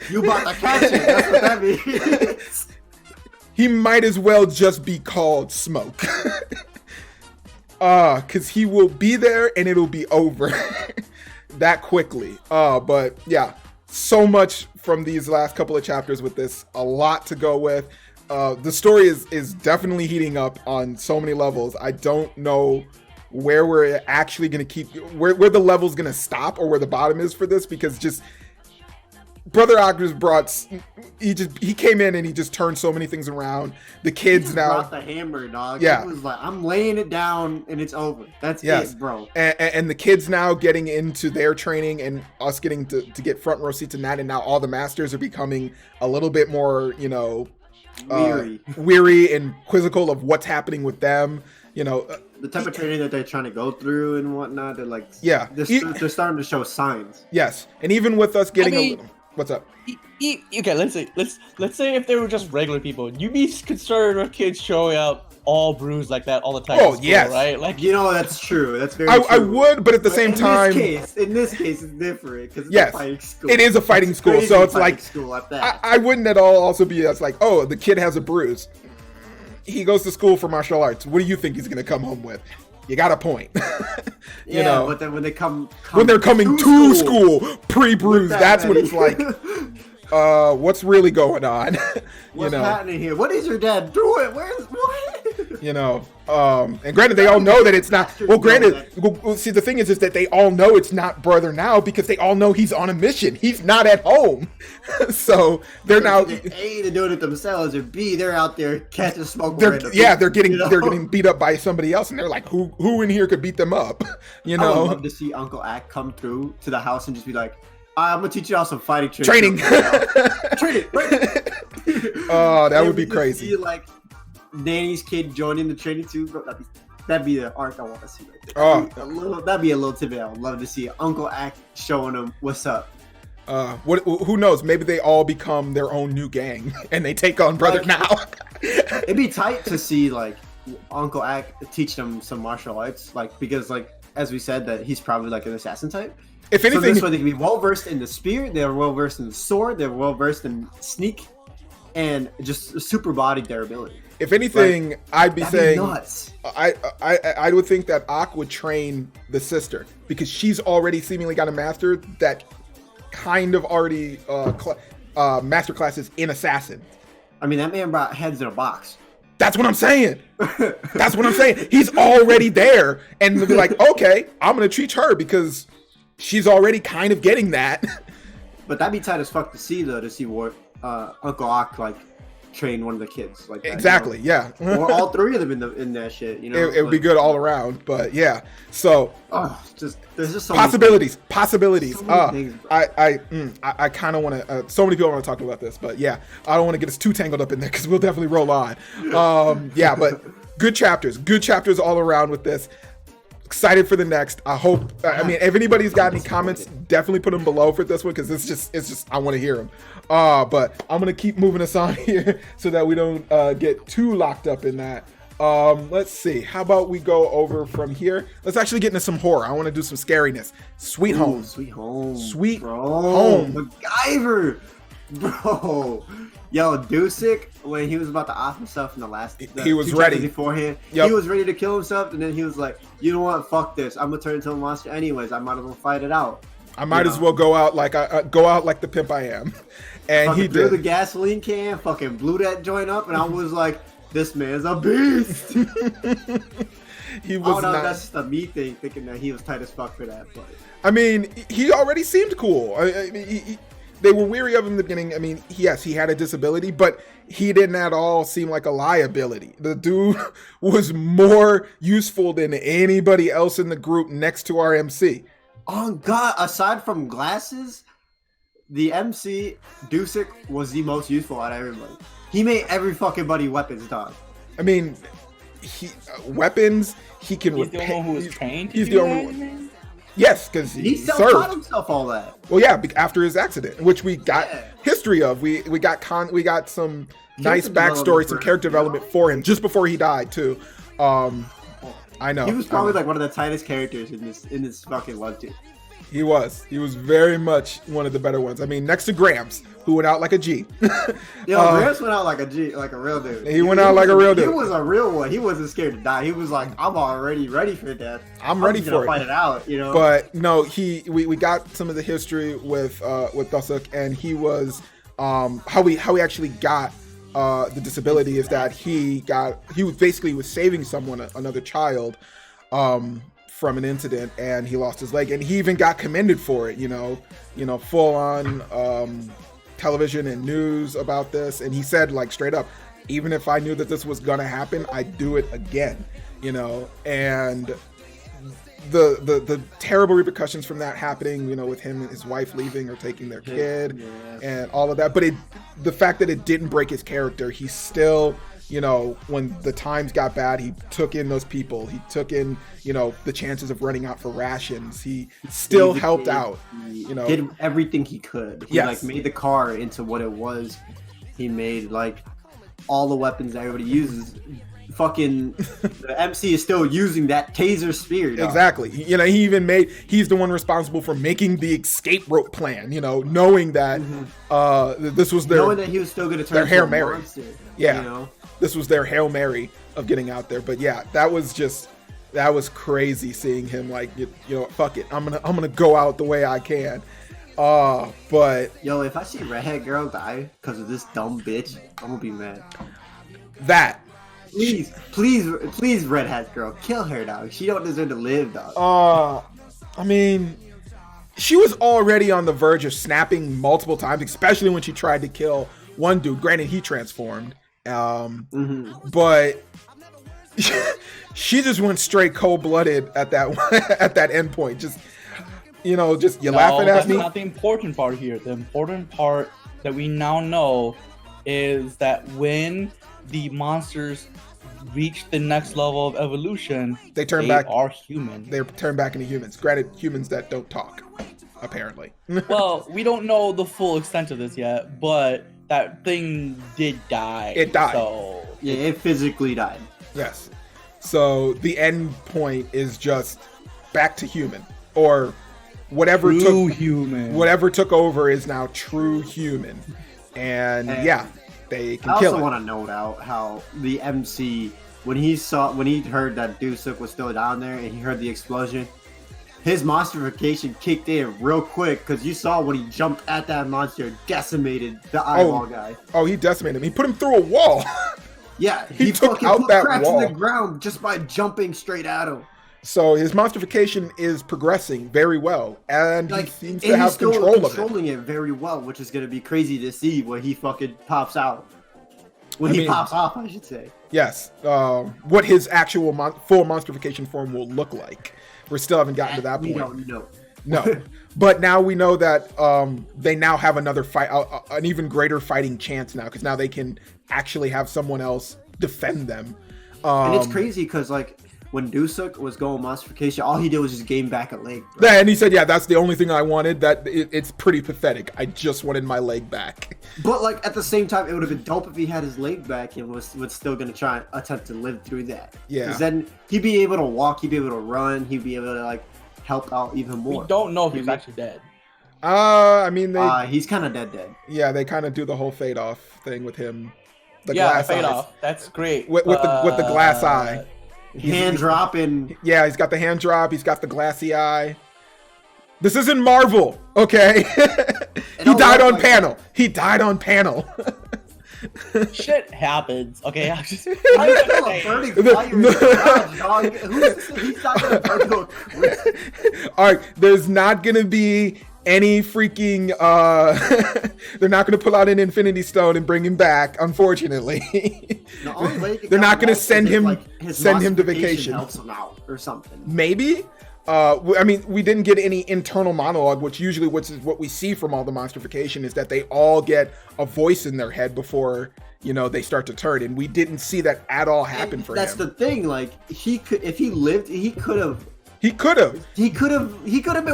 You about to catch it. That's what that means. He might as well just be called Smoke. Cause he will be there and it'll be over that quickly. But yeah, so much from these last couple of chapters with this, a lot to go with. The story is definitely heating up on so many levels. I don't know where we're actually going to keep, where the level's going to stop or where the bottom is for this, because just Brother Ak brought, he came in and he just turned so many things around. The kids he now brought the hammer, dog. Yeah, he was like, I'm laying it down and it's over. That's it, bro. And the kids now getting into their training and us getting to get front row seats in that, and now all the masters are becoming a little bit more, weary and quizzical of what's happening with them. The type of training that they're trying to go through and whatnot, they're like, yeah, they're starting to show signs. Yes, and even with us getting a little. What's up? Okay, let's say if they were just regular people, you'd be concerned with kids showing up all bruised like that all the time. Oh, yes, right? Like, that's true. That's very true. I would, but at the same time, in this case, it's different because it's yes, a fighting school. It is a fighting school, so it's like school at that. I wouldn't at all also be as like, oh, the kid has a bruise. He goes to school for martial arts. What do you think he's gonna come home with? You got a point. But then when they're coming to school pre-bruised, that's what it's like. What's really going on? What's happening here? What is your dad doing? Where's what? And granted, they all know that it's not. Well, granted, see, the thing is that they all know it's not Brother Now because they all know he's on a mission. He's not at home, so they're now. A, they're doing it themselves, or B, they're out there catching smoke. They're getting beat up by somebody else, and they're like, who in here could beat them up? I would love to see Uncle Ak come through to the house and just be like, I'm gonna teach you all some fighting tricks. Training. Training. Oh, that would be crazy. See, like Nanny's kid joining the training too, bro. That'd be the arc I want to see right there. That'd be a little tidbit I would love to see. Uncle Ak showing them what's up. Who knows? Maybe they all become their own new gang and they take on Brother Now. It'd be tight to see like Uncle Ak teach them some martial arts, because as we said that he's probably like an assassin type. If anything, so this way they can be well versed in the spear, they're well versed in the sword, they're well versed in sneak, and just super body durability. If anything, I'd be saying nuts. I would think that Ak would train the sister because she's already seemingly got a master that kind of already master classes in assassin. I mean, that man brought heads in a box. That's what I'm saying. He's already there, and they'll be like, okay, I'm gonna teach her because she's already kind of getting that. But that'd be tight as fuck to see though, to see what Uncle Ock like train one of the kids like that, exactly, you know? yeah. Or all three of them in that shit, you know. It would be good all around, but yeah. So there's just so possibilities. So many things, I kind of want to. So many people want to talk about this, but yeah, I don't want to get us too tangled up in there because we'll definitely roll on. Yeah, but good chapters all around with this. Excited for the next. I hope. I mean, if anybody's got any comments, definitely put them below for this one because it's just I want to hear them. But I'm gonna keep moving us on here so that we don't get too locked up in that. Let's see. How about we go over from here? Let's actually get into some horror. I want to do some scariness. Sweet Home. Sweet Home. Sweet bro. Home. MacGyver. Bro. Yo, Dusik, when he was about to off himself in the last he was two ready chapters beforehand. Yep. He was ready to kill himself, and then he was like, you know what, fuck this. I'm gonna turn into a monster anyways. I might as well fight it out. I might as well go out like the pimp I am. And fucking he threw did. the gasoline can, fucking blew that joint up, and I was like, this man's a beast. He was not. That's just a me thing, thinking that he was tight as fuck for that. But I mean, he already seemed cool. I mean, they were weary of him in the beginning. I mean, yes, he had a disability, but he didn't at all seem like a liability. The dude was more useful than anybody else in the group next to our MC. oh god, aside from glasses, the MC Dusik was the most useful out of everybody. He made every fucking buddy weapons, dog. I mean, weapons. He can He's repair. the one who was trained. He's the only one. Yes, because He he self-taught served. himself all that. Well, yeah, after his accident, which we got Yeah. history of. We got some nice Character backstory, development some for character him, you know? development for him just before he died too. I know He was probably I know. like one of the tightest characters in this fucking webtoon. He was very much one of the better ones. I mean, next to Gramps, who went out like a G. Yo, Gramps went out like a G, like a real dude. He went out like a real dude. He was a real one. He wasn't scared to die. He was like, I'm already ready for death. I'm ready just for gonna it. fight it out, you know. But no, we got some of the history with Dusuk, and he was how we actually got the disability is that he was saving someone, another child, from an incident, and he lost his leg, and he even got commended for it. You know, full on television and news about this, and he said like straight up, even if I knew that this was gonna happen, I'd do it again. You know, and the terrible repercussions from that happening, you know, with him and his wife leaving or taking their kid, and all of that. But the fact that it didn't break his character, he still, you know, when the times got bad, he took in those people. He took in, you know, the chances of running out for rations. He still helped out. You know, did everything he could. He Yes. like made the car into what it was. He made like all the weapons that everybody uses. Fucking the MC is still using that taser spear. Dog. Exactly. You know, he's the one responsible for making the escape rope plan, you know, knowing that this was knowing that he was still going to turn their into Hail a Mary. monster, Yeah. you know? This was their Hail Mary of getting out there. But yeah, that was crazy seeing him like, you know, fuck it. I'm going to go out the way I can. But Yo, if I see Redhead Girl die because of this dumb bitch, I'm going to be mad. that Please, Redhead Girl, kill her, dog. She don't deserve to live, dog. I mean, she was already on the verge of snapping multiple times, especially when she tried to kill one dude. Granted, he transformed. But she just went straight cold-blooded at that end point. Just, you know, just you laughing at me. That's not the important part here. The important part that we now know is that when the monsters reach the next level of evolution, They are human. They turn back into humans. Granted, humans that don't talk, apparently. Well, we don't know the full extent of this yet, but that thing did die. It died. So Yeah, it physically died. Yes. So the end point is just back to human, or whatever whatever took over is now true human, and yeah, they can I kill also it. want to note out how the MC, when he heard that Dusuk was still down there and he heard the explosion, his monsterification kicked in real quick because you saw when he jumped at that monster, decimated the eyeball guy. Oh, he decimated him. He put him through a wall. Yeah, He took fucking out put that cracks wall. in the ground just by jumping straight at him. So his monstrification is progressing very well, and Like, he seems and to have he's still control of it. controlling it very well, which is going to be crazy to see when he fucking pops out. When I he mean, pops off, I should say. Yes, what his actual full monstrification form will look like. We still haven't gotten to that point. We don't know. No, but now we know that they now have another fight, an even greater fighting chance now, because now they can actually have someone else defend them. And it's crazy because, like, when Dusuk was going monstrification, all he did was just gain back a leg. Yeah, and he said, "Yeah, that's the only thing I wanted. It's pretty pathetic. I just wanted my leg back." But, like, at the same time, it would have been dope if he had his leg back and was still going to try and attempt to live through that. Yeah. Because then he'd be able to walk, he'd be able to run, he'd be able to, like, help out even more. We don't know if he's actually dead. I mean, he's kind of dead. Yeah, they kind of do the whole fade off thing with him. The Yeah, glass fade eyes. off. That's great. With the glass eye. Hand drop and... Yeah, he's got the hand drop. He's got the glassy eye. This isn't Marvel, okay? He died on panel. He died on panel. Shit happens. Okay, I'm just. I'm still a burning fire in the garage, dog. He's not gonna burn to a crisp. All right, there's not gonna be any freaking. They're not gonna pull out an Infinity Stone and bring him back. Unfortunately, The only way they're not gonna send him his send him to monstrification vacation. helps him out or something. Maybe. I mean, we didn't get any internal monologue, which usually what we see from all the monstrification is that they all get a voice in their head before, they start to turn. And we didn't see that at all happen for That's him. the thing. Like, he could, if he lived, he could have been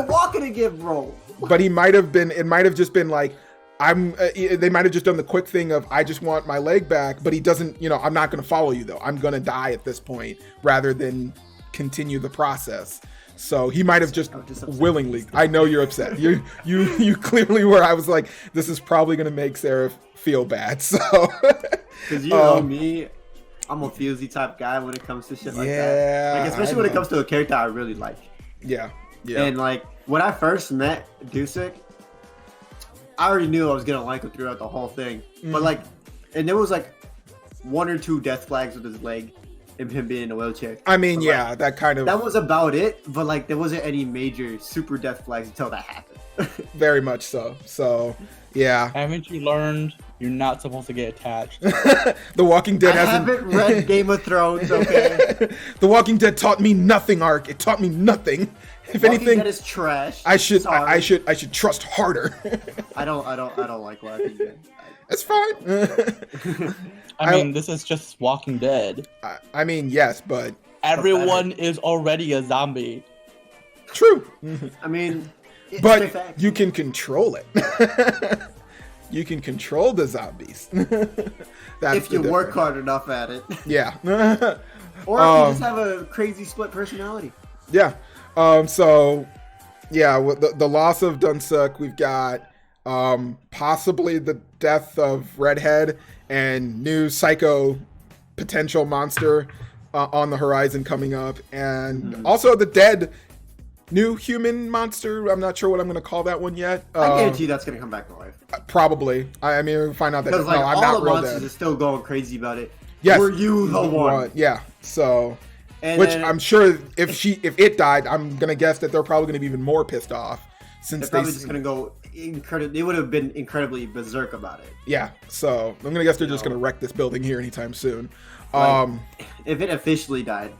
walking again, bro. But he might have been, it might have just been like, they might have just done the quick thing of, I just want my leg back, but he doesn't, I'm not going to follow you though. I'm going to die at this point rather than continue the process. So he might have just willingly. I know you're upset. You clearly were. I was like, this is probably gonna make Seraph feel bad. So because you know me, I'm a fusey type guy when it comes to shit like that. Like, especially when it comes to a character I really like. Yeah. And like when I first met Dusuk, I already knew I was gonna like him throughout the whole thing. But like, and there was like 1 or 2 death flags with his leg. Him being in a wheelchair. I mean, but yeah, like, that kind of. That was about it, but like there wasn't any major super death flags until that happened. Very much so. So, yeah. Haven't you learned you're not supposed to get attached? The Walking Dead hasn't. I haven't read Game of Thrones, okay? The Walking Dead taught me nothing, Ark. It taught me nothing. If Walking anything, Dead is trash. I should trust harder. I don't like Walking Dead. It's fine. I mean, this is just Walking Dead. I mean, yes, but everyone is already a zombie. True. I mean, but you can control it. You can control the zombies. If you work hard enough at it. Yeah. Or if you just have a crazy split personality. Yeah. So, yeah, with the loss of Dusuk, we've got possibly the death of Redhead and new psycho potential monster on the horizon coming up, and also the dead new human monster. I'm not sure what I'm going to call that one yet. I guarantee that's going to come back to life. Probably. I mean, we'll find out that because like, I'm all not the real monsters dead. are still going crazy about it. Yes. Were you the one? Yeah. So, and which then, I'm sure if it died, I'm going to guess that they're probably going to be even more pissed off. Since they're probably just going to go they would have been incredibly berserk about it. Yeah, so I'm gonna guess they're just gonna wreck this building here anytime soon. Like, if it officially died.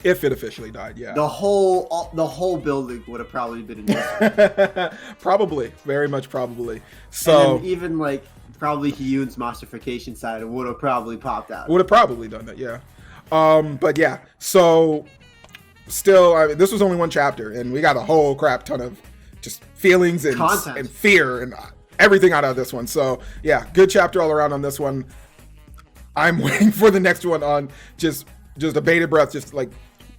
Yeah. The whole building would have probably been in this. Probably, very much probably. So and even like probably Hyun's monstrification side would have probably popped out. Would have probably done that, yeah. But yeah, so still, I mean, this was only one chapter, and we got a whole crap ton of just feelings and fear and everything out of this one. So yeah, good chapter all around on this one. I'm waiting for the next one on just a bated breath, just like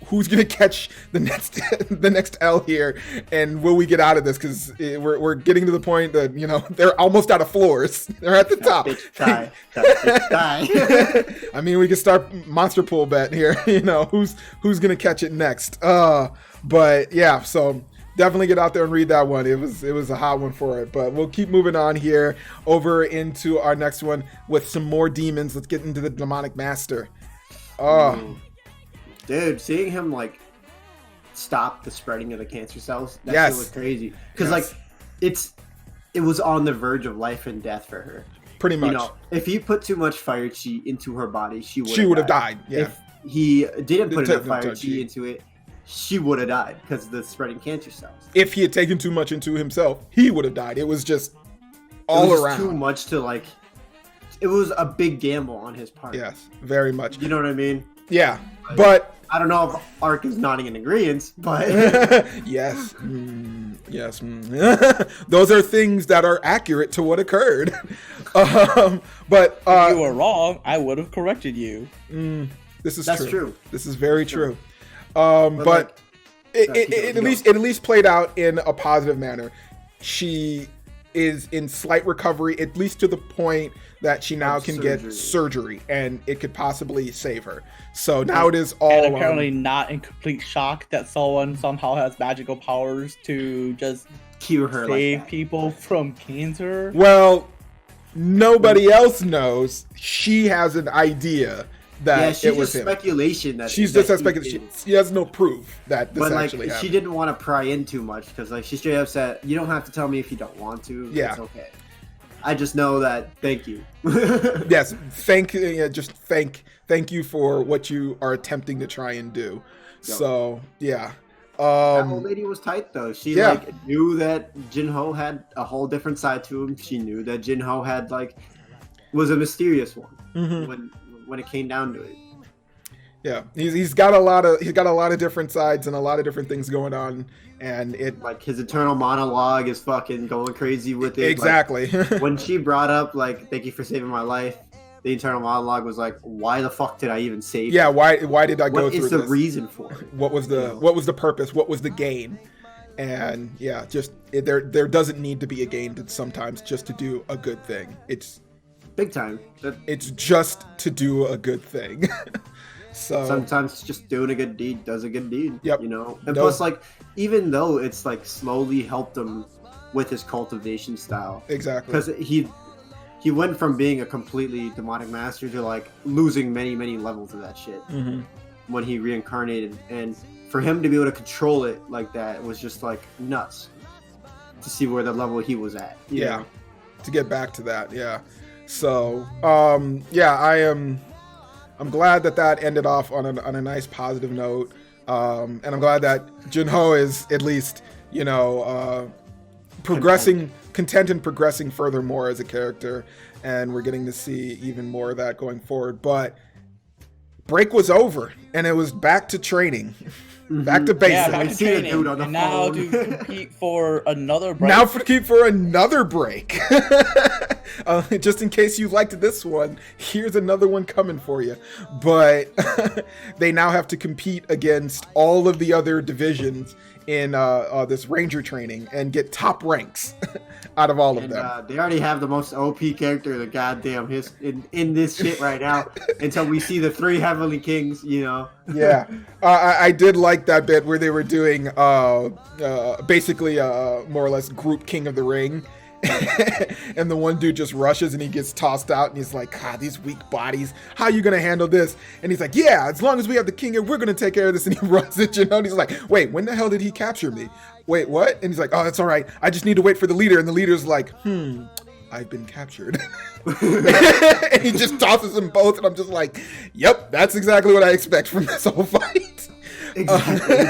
who's gonna catch the next L here, and will we get out of this? Because we're getting to the point that they're almost out of floors. They're at the top. I mean, we can start monster pool bet here. Who's gonna catch it next? But yeah, so. Definitely get out there and read that one. It was a hot one for it. But we'll keep moving on here over into our next one with some more demons. Let's get into the demonic master. Dude, seeing him like stop the spreading of the cancer cells. That Yes. shit was crazy. Because Yes. like it was on the verge of life and death for her. Pretty much. You know, if he put too much fire chi into her body, she would have died. Yeah. If he didn't put enough fire Touch chi chi. into it, she would have died because of the spreading cancer cells. If he had taken too much into himself, he would have died. It was just all it was around. too much to like. It was a big gamble on his part. Yes, very much. You know what I mean? Yeah, but I don't know if Ark is nodding in agreement, but yes, yes, those are things that are accurate to what occurred. But If you were wrong, I would have corrected you. this is that's true. This is very true. But like, it at least played out in a positive manner. She is in slight recovery, at least to the point that she now can get surgery, and it could possibly save her. So now it is all. And apparently not in complete shock that someone somehow has magical powers to just cure her, save like people from cancer. Well, nobody else knows. She has an idea that it was him. Speculation that She's just speculation. She has no proof that this but like actually happened. she didn't want to pry in too much because like she straight up said, "You don't have to tell me if you don't want to. Yeah. It's okay. I just know that. Thank you." Yes, thank you for what you are attempting to try and do. So yeah. That old lady was tight though. She like knew that Jinho had a whole different side to him. She knew that Jinho had like was a mysterious one when it came down to it. Yeah, he's got a lot of different sides and a lot of different things going on, and it like his internal monologue is fucking going crazy with it. Exactly. Like, when she brought up like "Thank you for saving my life," the internal monologue was like, "Why the fuck did I even save?" Yeah, why did I go through this? What is the reason for it? What was the purpose? What was the gain? And yeah, there doesn't need to be a gain sometimes just to do a good thing. It's big time. It's just to do a good thing. So sometimes just doing a good deed does a good deed. Yep. You know, and plus like even though it's like slowly helped him with his cultivation style. Exactly. Because he went from being a completely demonic master to like losing many levels of that shit when he reincarnated, and for him to be able to control it like that was just like nuts to see where the level he was at. You know? To get back to that. Yeah. So I'm glad that ended off on a nice positive note, and I'm glad that Jinho is at least progressing, content and progressing furthermore as a character, and we're getting to see even more of that going forward. But break was over, and it was back to training, back to basics. Yeah, back to training, and now to compete for another break. Just in case you liked this one, here's another one coming for you. But they now have to compete against all of the other divisions in this ranger training and get top ranks out of all of them. They already have the most OP character in the goddamn in this shit right now until we see the 3 Heavenly Kings, you know. Yeah. I did like that bit where they were doing basically more or less group King of the Ring. And the one dude just rushes and he gets tossed out and he's like, these weak bodies, how are you gonna handle this? And he's like, yeah, as long as we have the king here, we're gonna take care of this. And he runs it, and he's like, wait, when the hell did he capture me? Wait, what? And he's like, oh, that's all right, I just need to wait for the leader. And the leader's like, I've been captured. And he just tosses them both, and I'm just like, yep, that's exactly what I expect from this whole fight. Exactly.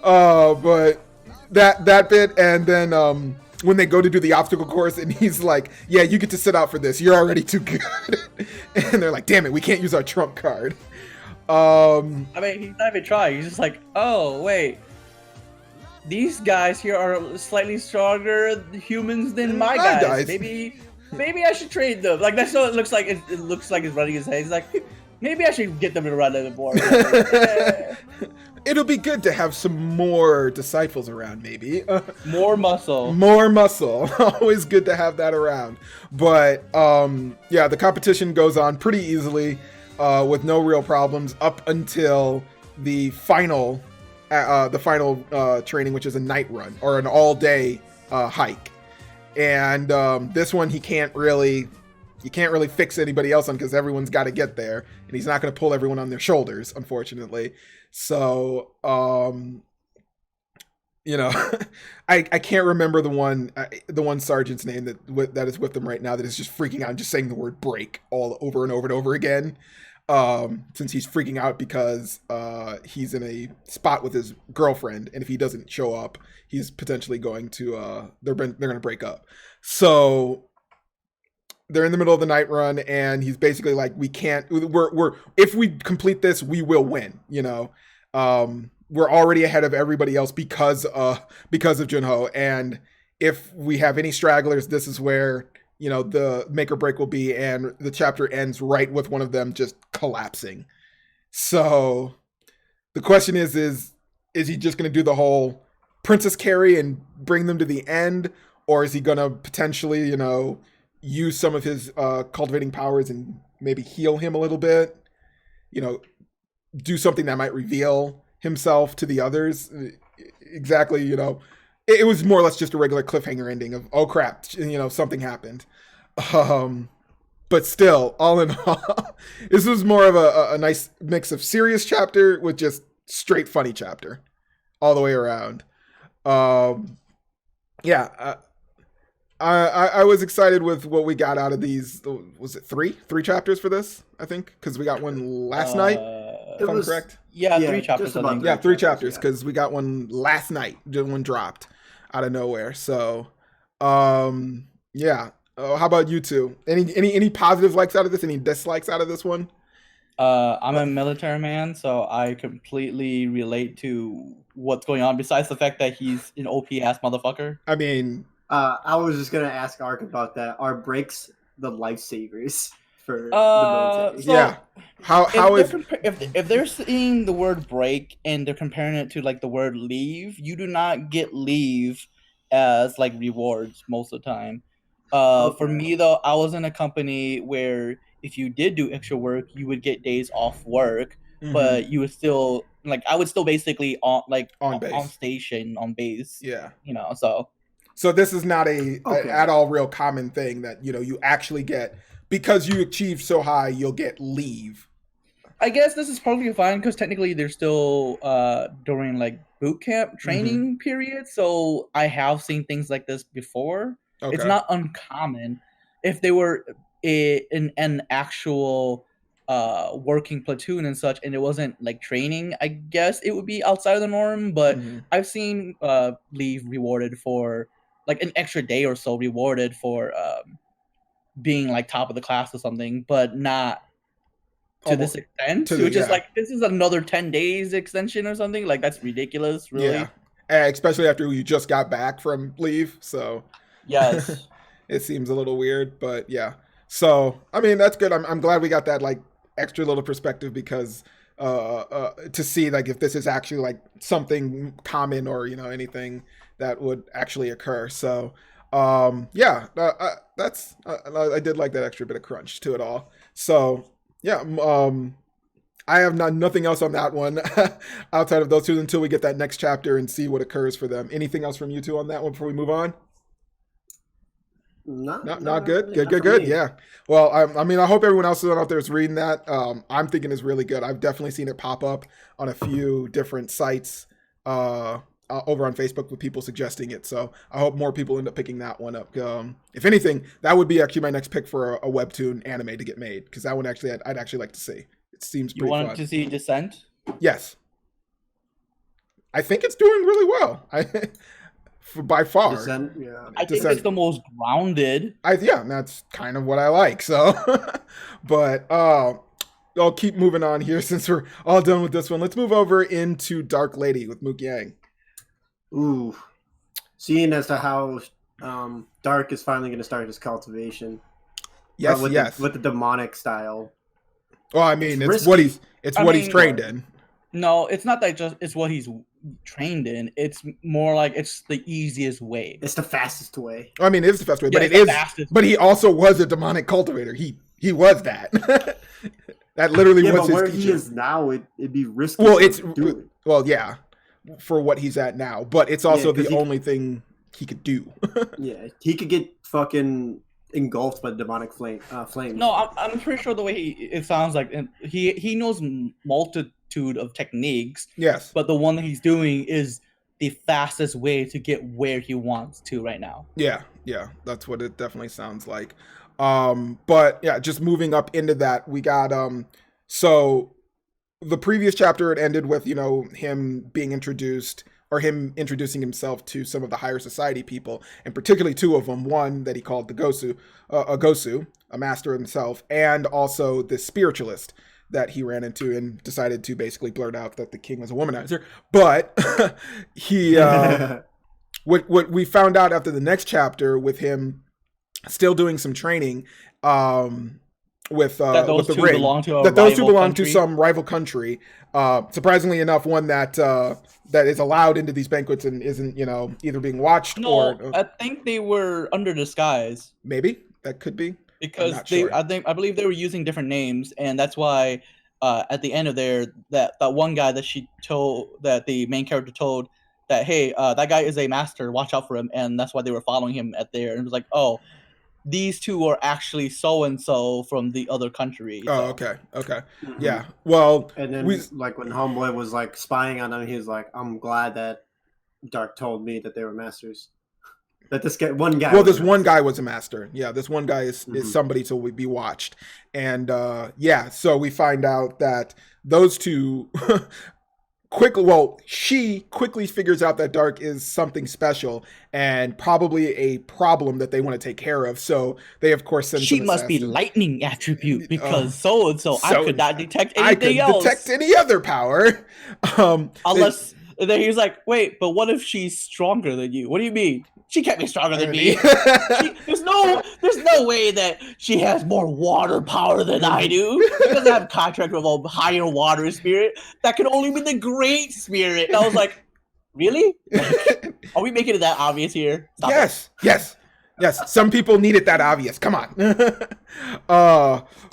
But that bit, and then when they go to do the obstacle course, and he's like, yeah, you get to sit out for this, you're already too good. And they're like, damn it, we can't use our trump card. I mean, he's not even trying. He's just like, oh, wait, these guys here are slightly stronger humans than my guys. Maybe I should trade them. Like, that's what it looks like. It looks like he's running his head. He's like, maybe I should get them to run a little more. It'll be good to have some more disciples around, maybe. More muscle. Always good to have that around. But the competition goes on pretty easily with no real problems up until the final training, which is a night run or an all-day hike. And this one he can't really you can't really fix anybody else on because everyone's got to get there, and he's not going to pull everyone on their shoulders, unfortunately. So, you know, I can't remember the one sergeant's name that is with them right now that is just freaking out and just saying the word break all over and over and over again. Since he's freaking out because he's in a spot with his girlfriend, and if he doesn't show up, he's potentially going to they're going to break up. So they're in the middle of the night run, and he's basically like, we're if we complete this, we will win. You know, we're already ahead of everybody else because of Junho, and if we have any stragglers, this is where, you know, the make or break will be, and the chapter ends right with one of them just collapsing. So the question is he just going to do the whole princess carry and bring them to the end, or is he going to potentially, you know, use some of his cultivating powers and maybe heal him a little bit, you know, do something that might reveal himself to the others? Exactly, you know, it was more or less just a regular cliffhanger ending of, oh crap, you know, something happened. But still, all in all, this was more of a nice mix of serious chapter with just straight funny chapter all the way around. I was excited with what we got out of these. Was it three chapters for this? I think because we got one last night. If I'm correct. Yeah, 3 chapters. I think. Yeah, 3 chapters because we got one last night. One dropped out of nowhere. So, yeah. How about you two? Any positive likes out of this? Any dislikes out of this one? I'm a military man, so I completely relate to what's going on. Besides the fact that he's an OP ass motherfucker. I mean, I was just gonna ask Ark about that. Are breaks the lifesavers for the military? So yeah. If they're seeing the word break and they're comparing it to like the word leave, you do not get leave as like rewards most of the time. For me though, I was in a company where if you did do extra work, you would get days off work, but you would still I would still basically on station on base. Yeah, you know. So this is not a at all real common thing that, you know, you actually get because you achieve so high, you'll get leave. I guess this is probably fine because technically they're still during like boot camp training period. So I have seen things like this before. Okay. It's not uncommon. If they were in an actual working platoon and such, and it wasn't like training, I guess it would be outside of the norm. But I've seen leave rewarded for like an extra day or so rewarded for being like top of the class or something, but not to this extent. Which is like, this is another 10 days extension or something. Like, that's ridiculous, really. Yeah. Especially after you just got back from leave. So yes. It seems a little weird, but yeah. So, I mean, that's good. I'm glad we got that like extra little perspective because to see like if this is actually like something common or, you know, anything that would actually occur. So, that's I did like that extra bit of crunch to it all. So, yeah, I have nothing else on that one outside of those two until we get that next chapter and see what occurs for them. Anything else from you two on that one before we move on? Not good. Good. Yeah. Well, I mean, I hope everyone else out there is reading that. I'm thinking is really good. I've definitely seen it pop up on a few different sites over on Facebook with people suggesting it. So I hope more people end up picking that one up. If anything, that would be actually my next pick for a WEBTOON anime to get made because that one actually I'd actually like to see. It seems pretty fun. You wanted to see Descent? Yes. I think it's doing really well. By far. Descent, yeah. I think it's the most grounded. That's kind of what I like. So, but I'll keep moving on here since we're all done with this one. Let's move over into Dark Lady with Mookhyang. Ooh, seeing as to how Dark is finally going to start his cultivation. Yes, with the demonic style. Well, I mean, it's what he's trained in. No, it's not that it's what he's trained in. It's more like it's the easiest way. It's the fastest way. I mean, it is the fastest way, but it is. But he also was a demonic cultivator. He was that. That literally was his where teacher. He is now, it'd be risky. Well, yeah, for what he's at now, but it's also the only thing he could do. Yeah, he could get fucking engulfed by demonic flames. No, I'm pretty sure the way it sounds like he knows multitude of techniques. Yes. But the one that he's doing is the fastest way to get where he wants to right now. Yeah, that's what it definitely sounds like. But yeah, just moving up into that, we got so the previous chapter, it ended with, you know, him being introduced, or him introducing himself to some of the higher society people, and particularly two of them. One that he called the Gosu, a master himself, and also the spiritualist that he ran into and decided to basically blurt out that the king was a womanizer. But he, what we found out after the next chapter with him still doing some training, with the ring, that those two belong to some rival country. Surprisingly enough, one that that is allowed into these banquets and isn't, you know, either being watched or. I think they were under disguise. Maybe that could be, because I believe they were using different names, and that's why at the end of there, that one guy that the main character told that, hey, that guy is a master, watch out for him, and that's why they were following him at there. And it was like, oh, these two are actually so and so from the other country. Oh, okay. Mm-hmm. Yeah. Well, and then like when Homeboy was like spying on them, he was like, "I'm glad that Dark told me that they were masters." That this one guy. Well, this one guy was a master. Yeah, this one guy is somebody to be watched, and yeah. So we find out that those two. She quickly figures out that Dark is something special and probably a problem that they want to take care of. So they, of course, send. She must be lightning attribute because so I could not detect anything else. I could detect any other power, unless. And then he's like, "Wait, but what if she's stronger than you? What do you mean? She can't be stronger than me. There's no way that she has more water power than I do. She doesn't have a contract with a higher water spirit. That can only be the great spirit." And I was like, really? Like, are we making it that obvious here? Stop Yes. Some people need it that obvious. Come on.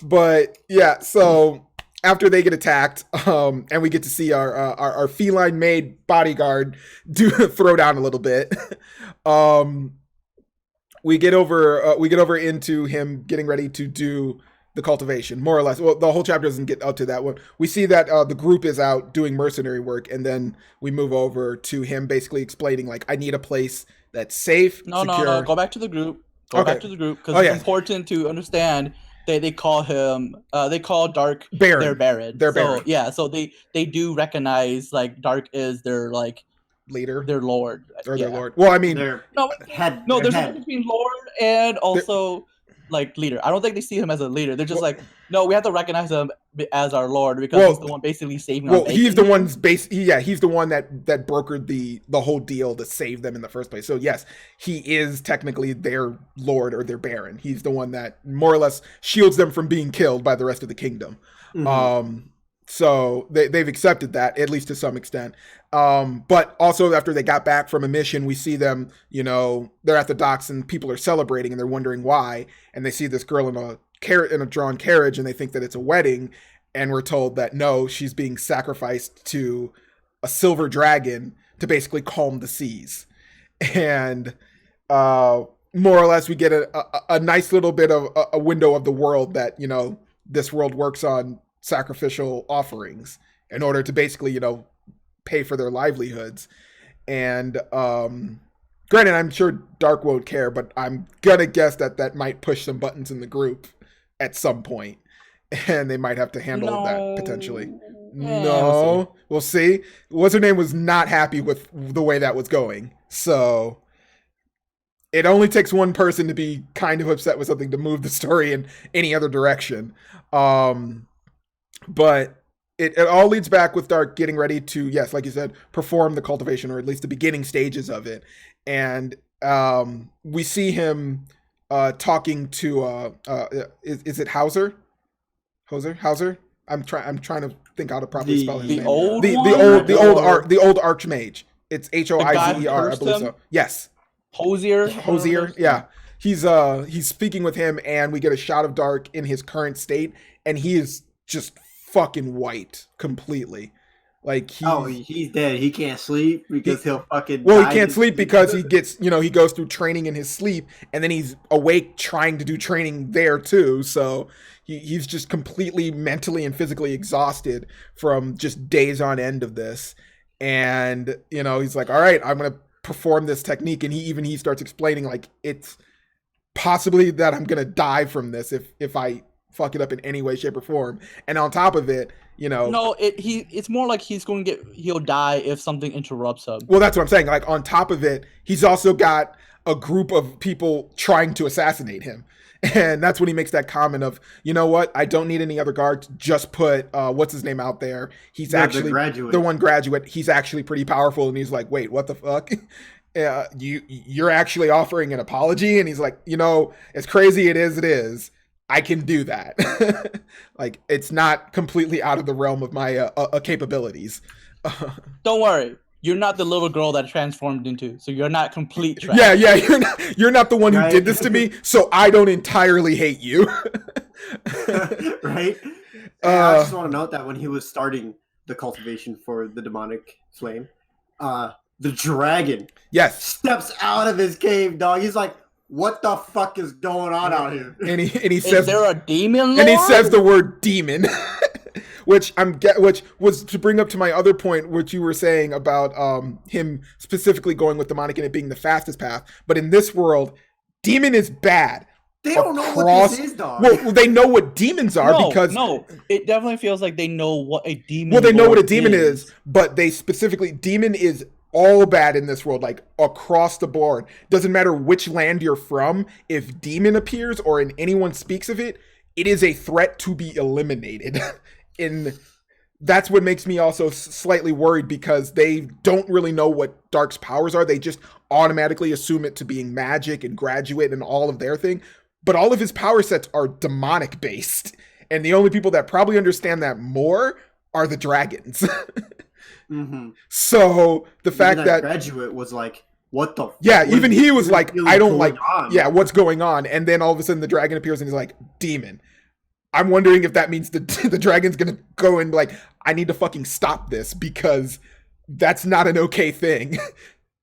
But yeah, so after they get attacked, and we get to see our feline made bodyguard throw down a little bit. We get over into him getting ready to do the cultivation, more or less. Well, the whole chapter doesn't get up to that one. We see that the group is out doing mercenary work, and then we move over to him basically explaining, like, I need a place that's safe, secure. No. Go back to the group. Back to the group, because it's important to understand. They call him. They call Dark Baron. Their Baron. Their Baron. Yeah. So they do recognize, like, Dark is their, like, leader, their lord, or their lord. Well, I mean, there's a difference between lord and also like leader. I don't think they see him as a leader. They're just like, no, we have to recognize him as our lord because he's the one basically saving. Well, he's the one he's the one that brokered the whole deal to save them in the first place. So yes, he is technically their lord or their baron. He's the one that more or less shields them from being killed by the rest of the kingdom. Mm-hmm. So they've accepted that, at least to some extent. But also after they got back from a mission, we see them, you know, they're at the docks and people are celebrating and they're wondering why. And they see this girl in a drawn carriage and they think that it's a wedding. And we're told that no, she's being sacrificed to a silver dragon to basically calm the seas. And more or less we get a nice little bit of a window of the world that, you know, this world works on sacrificial offerings in order to basically, you know, pay for their livelihoods. And granted, I'm sure Dark won't care, but I'm gonna guess that might push some buttons in the group at some point, and they might have to handle that potentially. No, we'll see. What's her name was not happy with the way that was going, so it only takes one person to be kind of upset with something to move the story in any other direction. But it all leads back with Dark getting ready to, yes, like you said, perform the cultivation, or at least the beginning stages of it. And we see him talking to is it Hauser? I'm trying to think how to properly spell his name. The old Archmage. It's Hoizer, I believe so. Yes. Hosier. Yeah. He's speaking with him, and we get a shot of Dark in his current state, and he is just fucking white completely. Like he's dead. He can't sleep because he'll fucking. Well, he can't sleep because he gets, he goes through training in his sleep, and then he's awake trying to do training there too. So he's just completely mentally and physically exhausted from just days on end of this. And he's like, all right, I'm gonna perform this technique, and he starts explaining like it's possibly that I'm gonna die from this if I fuck it up in any way, shape, or form. And on top of it, no, it's more like he'll die if something interrupts him. Well, that's what I'm saying. Like on top of it, he's also got a group of people trying to assassinate him. And that's when he makes that comment of, you know what? I don't need any other guards. Just put what's his name out there. He's actually the one graduate. He's actually pretty powerful. And he's like, wait, what the fuck? You're actually offering an apology? And he's like, as crazy it is. I can do that. Like, it's not completely out of the realm of my capabilities. Don't worry. You're not the little girl that transformed into, so you're not complete trash. Yeah, you're not the one who did this to me, so I don't entirely hate you. Right? I just want to note that when he was starting the cultivation for the demonic flame, the dragon steps out of his cave, dog. He's like, what the fuck is going on out here? And he says, is there a demon lord? And he says the word demon. Which was to bring up to my other point, which you were saying about him specifically going with demonic and it being the fastest path. But in this world, demon is bad. They don't know what this is, dog. Well, they know what demons are because it definitely feels like they know what a demon. Well, they know what a demon is, but they specifically demon is all bad in this world, like across the board. Doesn't matter which land you're from. If demon appears or anyone speaks of it, it is a threat to be eliminated. That's what makes me also slightly worried because they don't really know what Dark's powers are. They just automatically assume it to being magic and graduate and all of their thing. But all of his power sets are demonic based. And the only people that probably understand that more are the dragons. Mm-hmm. So the fact that graduate was like, what the? Yeah, even he was like, I don't like. On? Yeah, what's going on? And then all of a sudden the dragon appears and he's like, demon. I'm wondering if that means the dragon's gonna go and like, I need to fucking stop this because that's not an okay thing.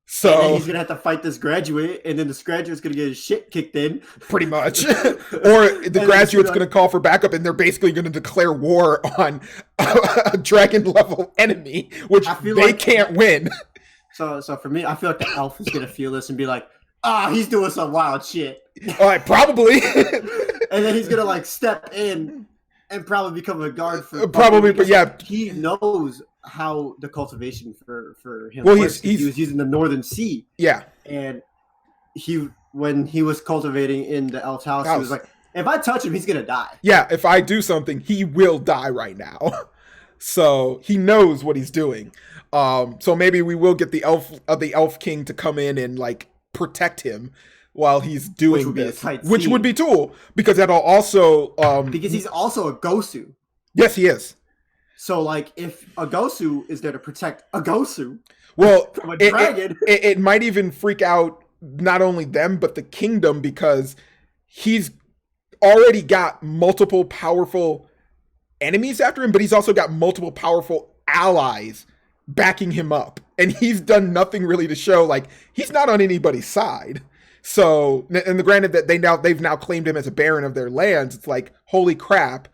So and then he's gonna have to fight this graduate, and then this graduate's gonna get his shit kicked in, pretty much. Or the graduate's gonna call for backup, and they're basically gonna declare war on a dragon level enemy, which they can't win. So for me, I feel like the elf is gonna feel this and be like, he's doing some wild shit. Probably. And then he's gonna like step in and probably become a guard for probably, but yeah, he knows how the cultivation for him. Well, he was using the Northern Sea. Yeah, and when he was cultivating in the elf's house, he was like, if I touch him, he's gonna die. Yeah, if I do something, he will die right now. So he knows what he's doing. So maybe we will get the elf king to come in and like protect him while he's doing this, which would be cool because that'll also because he's also a Gosu. Yes, he is. So like if a Gosu is there to protect a Gosu, well, from a dragon, it might even freak out not only them but the kingdom because he's already got multiple powerful enemies after him, but he's also got multiple powerful allies backing him up, and he's done nothing really to show like he's not on anybody's side. So, and the granted that they've now claimed him as a baron of their lands, it's like, holy crap,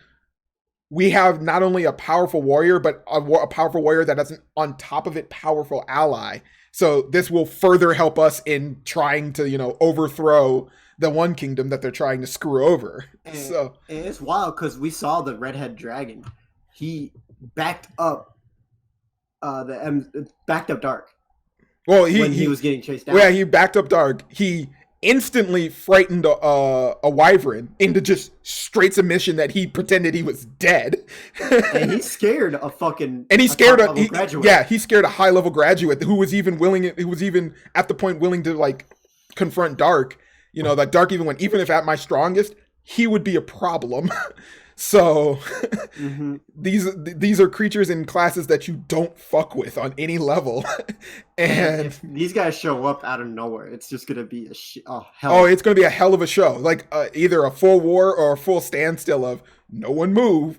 we have not only a powerful warrior, but a powerful warrior that has on top of it powerful ally. So this will further help us in trying to, overthrow the one kingdom that they're trying to screw over. And it's wild because we saw the redhead dragon. He backed up backed up Dark. Well, when he was getting chased down. Yeah, he backed up Dark. He instantly frightened a wyvern into just straight submission that he pretended he was dead. And he scared a fucking and he scared a graduate. Yeah, he scared a high level graduate who was even at the point willing to like confront Dark. That Dark even went, even if at my strongest, he would be a problem. So mm-hmm. these are creatures in classes that you don't fuck with on any level. And if these guys show up out of nowhere, it's just gonna be a hell. Oh, it's gonna be a hell of a show. Like either a full war or a full standstill of no one move.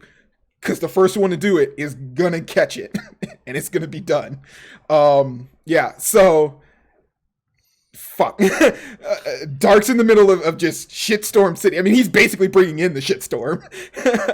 because the first one to do it is gonna catch it, and it's gonna be done. Yeah, so fuck. Dark's in the middle of just shitstorm city. I mean, he's basically bringing in the shitstorm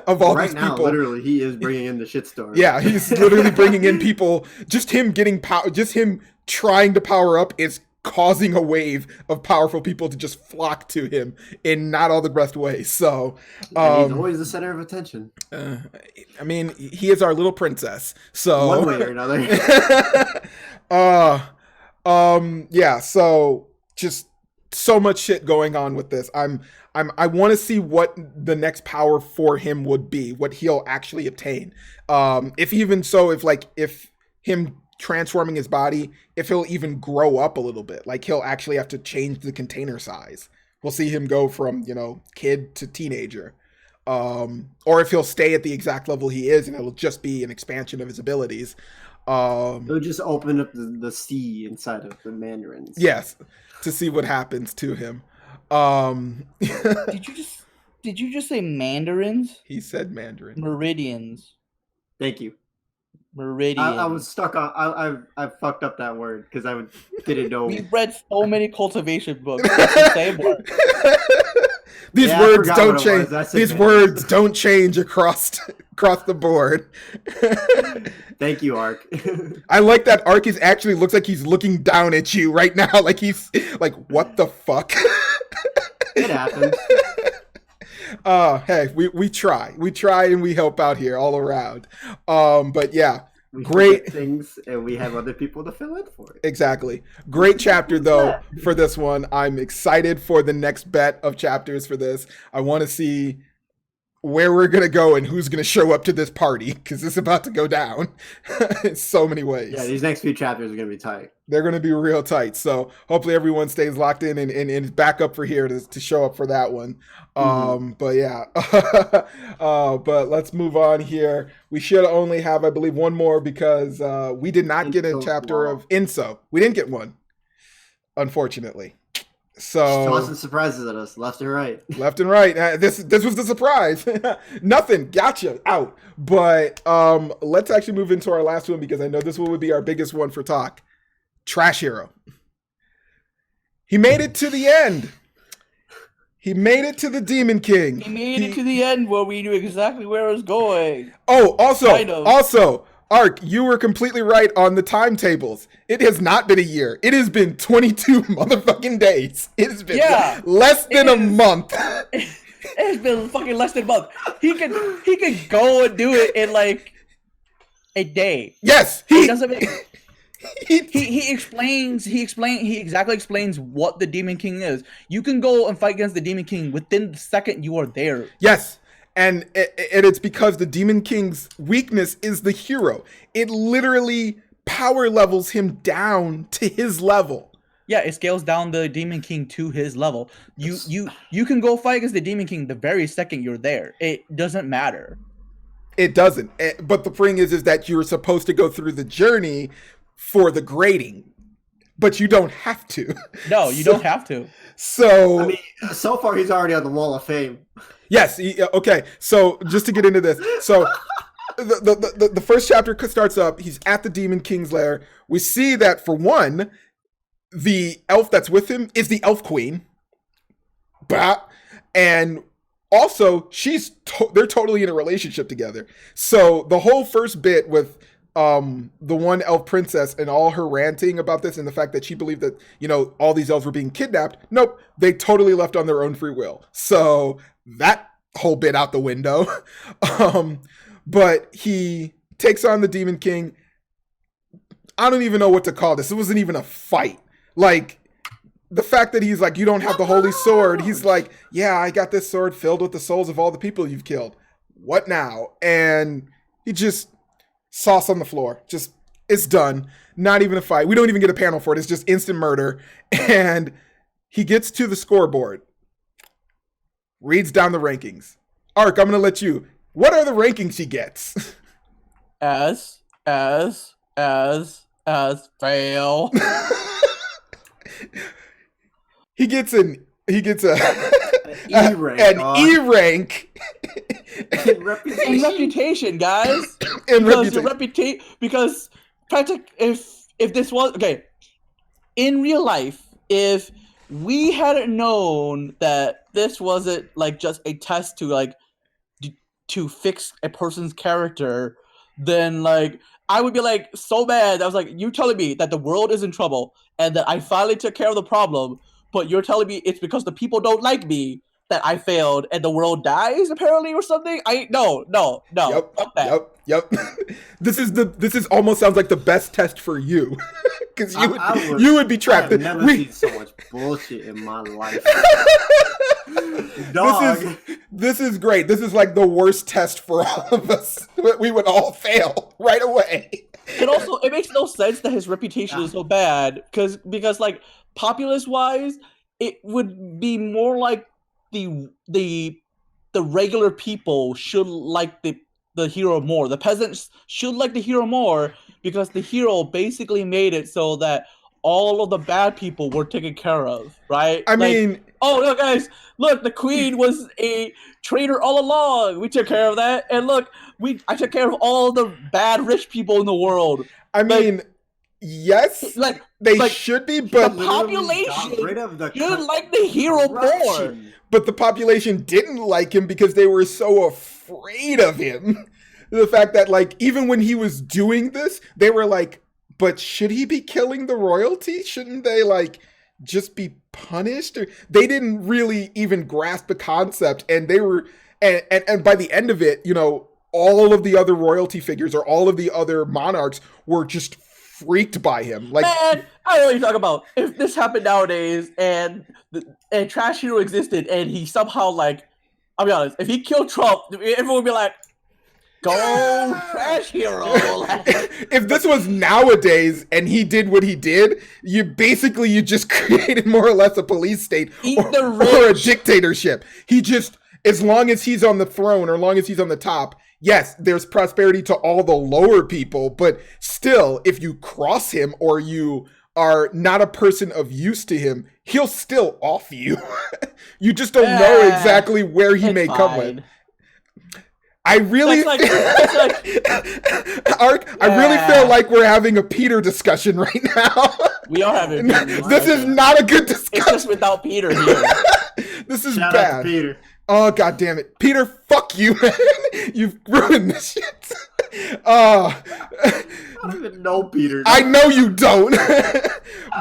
of all Right these now, people. literally, he is bringing in the shitstorm. Yeah, he's literally bringing in people. Just him getting power, just him trying to power up is causing a wave of powerful people to just flock to him in not all the best ways. So, And he's always the center of attention. I mean, he is our little princess. So One way or another. Yeah, so just so much shit going on with this. I want to see what the next power for him would be, what he'll actually obtain. If him transforming his body, if he'll even grow up a little bit, like he'll actually have to change the container size. We'll see him go from, kid to teenager. Or if he'll stay at the exact level he is and it'll just be an expansion of his abilities. It'll just open up the sea inside of the mandarins. Yes, to see what happens to him. Did you just say mandarins? He said Mandarin. Meridians. Thank you. Meridian. I was stuck on. I fucked up that word because didn't know. We've read so many cultivation books. It's the same word. These Yeah, words I forgot don't what it change. was. These words don't change across the board. Thank you, Ark. I like that Ark actually looks like he's looking down at you right now, like he's like, what the fuck? It happens. Hey, we try and we help out here all around. But yeah, We great forget things, and we have other people to fill in for it. Exactly. Great chapter though for this one. I'm excited for the next bet of chapters for this. I want to see where we're gonna go and who's gonna show up to this party, because it's about to go down in so many ways. Yeah, these next few chapters are gonna be tight. They're gonna be real tight. So hopefully everyone stays locked in and is back up for here to show up for that one. But yeah. But let's move on here. We should only have, I believe, one more because we did not get a chapter of Inso. We didn't get one, unfortunately. So tossing surprises at us, left and right. Left and right. This was the surprise. Nothing. Gotcha. Out. But let's actually move into our last one because I know this one would be our biggest one for talk. Trash Hero. He made it to the end. He made it to the Demon King. He made it to the end where we knew exactly where it was going. Oh, also, Ark, you were completely right on the timetables. It has not been a year. It has been 22 motherfucking days. It has been less than a month. It has been fucking less than a month. He could go and do it in like a day. Yes, He doesn't make. He exactly explains what the Demon King is. You can go and fight against the Demon King within the second you are there. Yes. And it's because the Demon King's weakness is the hero. It literally power levels him down to his level. Yeah, it scales down the Demon King to his level. You can go fight against the Demon King the very second you're there. It doesn't matter. It doesn't. But the thing is that you're supposed to go through the journey for the grading, but you don't have to. No, you don't have to. So I mean, so far he's already on the Wall of Fame. Yes. Okay. So just to get into this, so the first chapter starts up. He's at the Demon King's lair. We see that for one, the elf that's with him is the Elf Queen. And also they're totally in a relationship together. So the whole first bit with the one elf princess and all her ranting about this and the fact that she believed that, all these elves were being kidnapped. Nope. They totally left on their own free will. So that whole bit out the window. But he takes on the Demon King. I don't even know what to call this. It wasn't even a fight. Like, the fact that he's like, you don't have the holy sword. He's like, yeah, I got this sword filled with the souls of all the people you've killed. What now? And he just sauce on the floor. Just, it's done. Not even a fight. We don't even get a panel for it. It's just instant murder. And he gets to the scoreboard. Reads down the rankings. Ark, I'm going to let you. What are the rankings he gets? As fail. He gets a E rank. an E rank, In reputation. In reputation, guys. In Because reputation. because if this was okay, in real life, if we hadn't known that this wasn't like just a test to like to fix a person's character, then like I would be like so mad. I was like, you telling me that the world is in trouble and that I finally took care of the problem, but you're telling me it's because the people don't like me that I failed and the world dies apparently or something? No. Fuck that. Yep. This is almost sounds like the best test for you. Because you would be trapped. I've never seen so much bullshit in my life. Dog. This is great. This is like the worst test for all of us. We would all fail right away. And also, it makes no sense that his reputation is so bad because like populace wise, it would be more like the regular people should like the hero more. The peasants should like the hero more because the hero basically made it so that all of the bad people were taken care of, right? I mean, oh no, guys, look, the queen was a traitor all along. We took care of that, and look, I took care of all the bad rich people in the world. I mean, yes, they should be, but the population should like the hero more. But the population didn't like him because they were so afraid of him. The fact that like even when he was doing this, they were like, but should he be killing the royalty? Shouldn't they like just be punished? Or they didn't really even grasp the concept, and they were and by the end of it, you know, all of the other royalty figures or all of the other monarchs were just freaked by him. Like, man, I know what you're talking about. If this happened nowadays and Trash Hero existed and he somehow like, I'll be honest, if he killed Trump, everyone would be like, go Trash Hero. If this was nowadays and he did what he did, you just created more or less a police state or a dictatorship. He just, as long as he's on the throne or as long as he's on the top, yes, there's prosperity to all the lower people, but still, if you cross him or you are not a person of use to him, he'll still off you. You just don't know exactly where he may come with. I really, Ark, I really feel like we're having a Peter discussion right now. We are having a Peter This is not a good discussion. It's just without Peter here. This is Shout bad. out to Peter. Oh, God damn it. Peter, fuck you, man. You've ruined this shit. I don't even know Peter. I know you don't.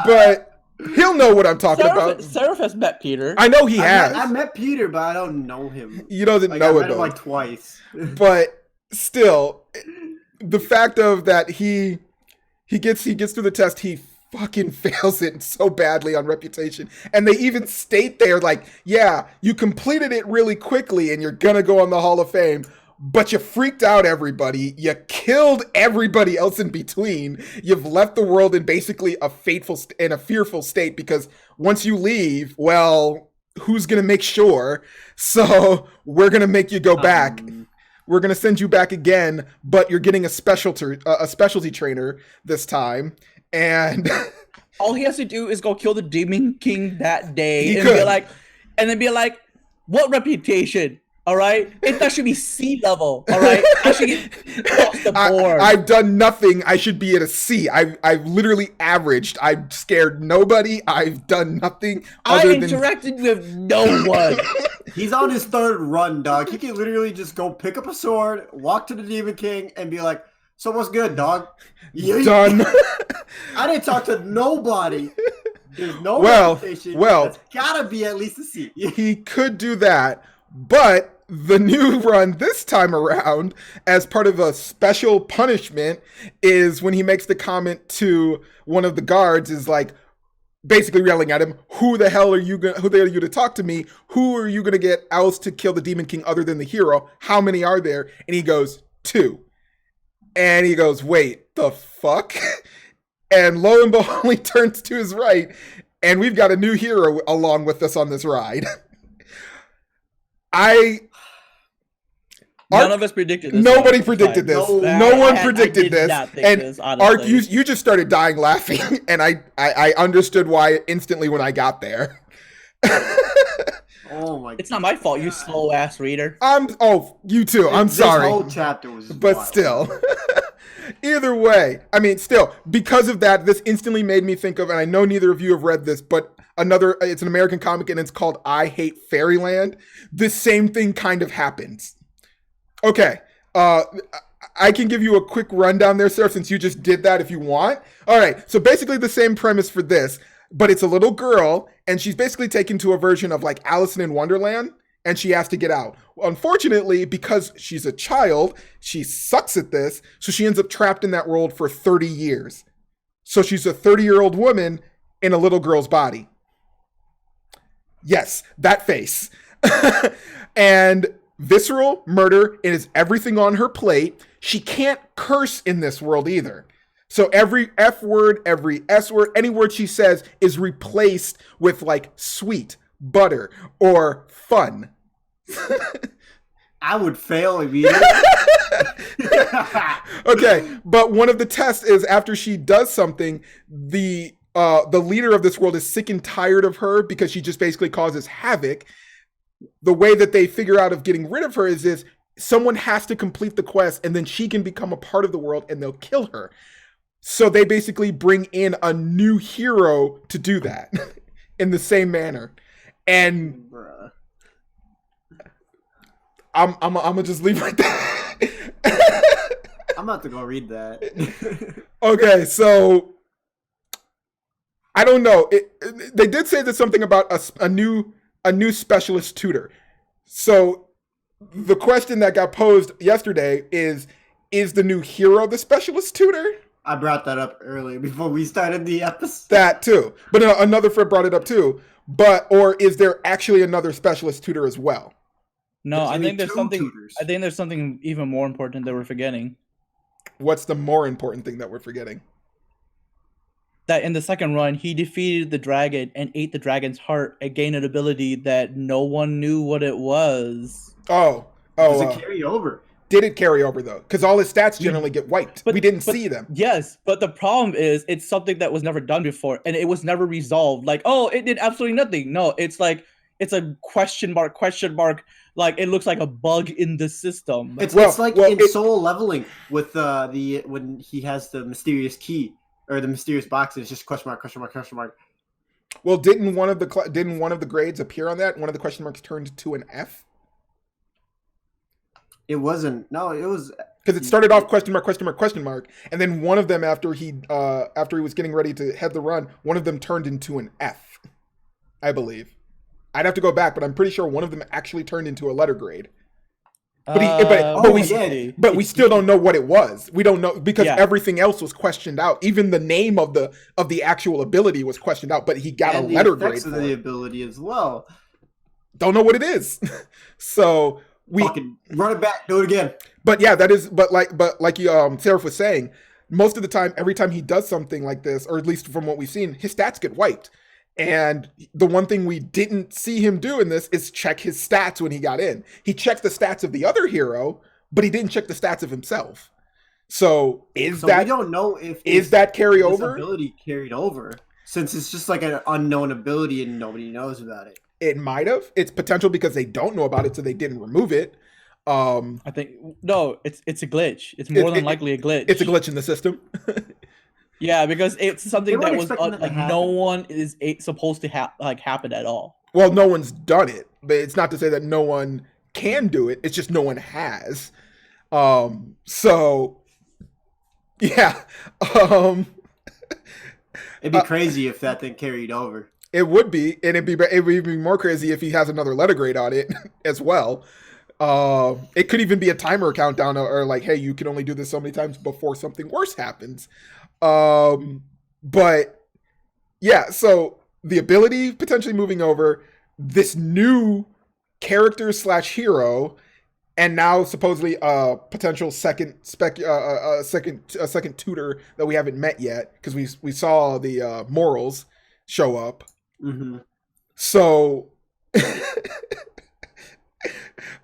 But he'll know what I'm talking about. Seraph has met Peter. I know he has. I met Peter, but I don't know him. You doesn't know I met it, him like twice. But still, the fact of that he gets through the test, he fucking fails it so badly on reputation. And they even state there, like, yeah, you completed it really quickly and you're gonna go on the Hall of Fame, but you freaked out everybody. You killed everybody else in between. You've left the world in basically a fearful state because once you leave, well, who's gonna make sure? So we're gonna make you go back. We're gonna send you back again, but you're getting a specialty trainer this time. And all he has to do is go kill the Demon King that day and be like, what reputation? All right, that should be C level. All right, I should get across the board. I've done nothing. I should be at a C. I've literally averaged. I've scared nobody. I've done nothing. I interacted with no one. He's on his third run, dog. He can literally just go pick up a sword, walk to the Demon King, and be like, "So what's good, dog?" Done. I didn't talk to nobody. There's no reputation. It's gotta be at least a C. He could do that, but the new run this time around, as part of a special punishment, is when he makes the comment to one of the guards, is like basically yelling at him, "Who the hell are you to talk to me? Who are you gonna get else to kill the Demon King other than the hero? How many are there?" And he goes, 2. And he goes, "Wait, the fuck?" And lo and behold, he turns to his right, and we've got a new hero along with us on this ride. None of us predicted this. Nobody predicted this. No one predicted this. And Ark, you just started dying laughing, and I understood why instantly when I got there. Oh my It's not my fault, you slow ass reader. You too. I'm sorry. This whole chapter was But wild. still. Either way, I mean, still, because of that, this instantly made me think of, and I know neither of you have read this, but it's an American comic and it's called I Hate Fairyland. The same thing kind of happens. Okay. I can give you a quick rundown there, Seraph, since you just did that if you want. All right. So basically the same premise for this, but it's a little girl and she's basically taken to a version of like Alice in Wonderland. And she has to get out. Unfortunately, because she's a child, she sucks at this, so she ends up trapped in that world for 30 years. So she's a 30-year-old woman in a little girl's body. Yes, that face. And visceral murder is everything on her plate. She can't curse in this world either. So every F word, every S word, any word she says is replaced with like sweet, butter, or fun. I would fail immediately. Okay, but one of the tests is after she does something, the leader of this world is sick and tired of her because she just basically causes havoc. The way that they figure out of getting rid of her is this: someone has to complete the quest and then she can become a part of the world and they'll kill her. So they basically bring in a new hero to do that in the same manner. And Bruh. I'm gonna just leave right there. I'm about to go read that. Okay, so I don't know. They did say there's something about a new specialist tutor. So the question that got posed yesterday is the new hero the specialist tutor? I brought that up earlier before we started the episode. That too. But another friend brought it up too. Or is there actually another specialist tutor as well? No, I think there's two something. tutors. I think there's something even more important that we're forgetting. What's the more important thing that we're forgetting? That in the second run, he defeated the dragon and ate the dragon's heart and gained an ability that no one knew what it was. Does it carry over? Did it carry over though? Because all his stats generally get wiped. We didn't see them. Yes, but the problem is it's something that was never done before and it was never resolved. Like, oh, it did absolutely nothing. No, it's like it's a question mark. Like it looks like a bug in the system. It's like in Soul Leveling with when he has the mysterious key or the mysterious box. It's just question mark. Well, didn't one of the grades appear on that? One of the question marks turned to an F. It wasn't. No, it was because it started off question mark, and then one of them after he was getting ready to head the run, one of them turned into an F, I believe. I'd have to go back, but I'm pretty sure one of them actually turned into a letter grade. But we still don't know what it was. We don't know because everything else was questioned out. Even the name of the actual ability was questioned out, but he got a letter grade for the it. ability as well. Don't know what it is. So we fucking run it back, do it again. But yeah, that is. But like you, Seraph was saying, most of the time, every time he does something like this, or at least from what we've seen, his stats get wiped. And the one thing we didn't see him do in this is check his stats when he got in. He checked the stats of the other hero, but he didn't check the stats of himself. So we don't know if that carry over? Ability carried over, since it's just like an unknown ability and nobody knows about it. It might have. It's potential because they don't know about it, so they didn't remove it. I think no, it's a glitch. It's more than likely a glitch. It's a glitch in the system. Yeah, because it's something that was like no one is supposed to happen at all. Well, no one's done it, but it's not to say that no one can do it. It's just no one has. So yeah. It'd be crazy if that thing carried over. It would be, and it'd be more crazy if he has another letter grade on it as well. It could even be a timer countdown or like, hey, you can only do this so many times before something worse happens. But yeah, so the ability potentially moving over, this new character / hero, and now supposedly a potential second tutor that we haven't met yet because we saw the morals show up. Mm-hmm. So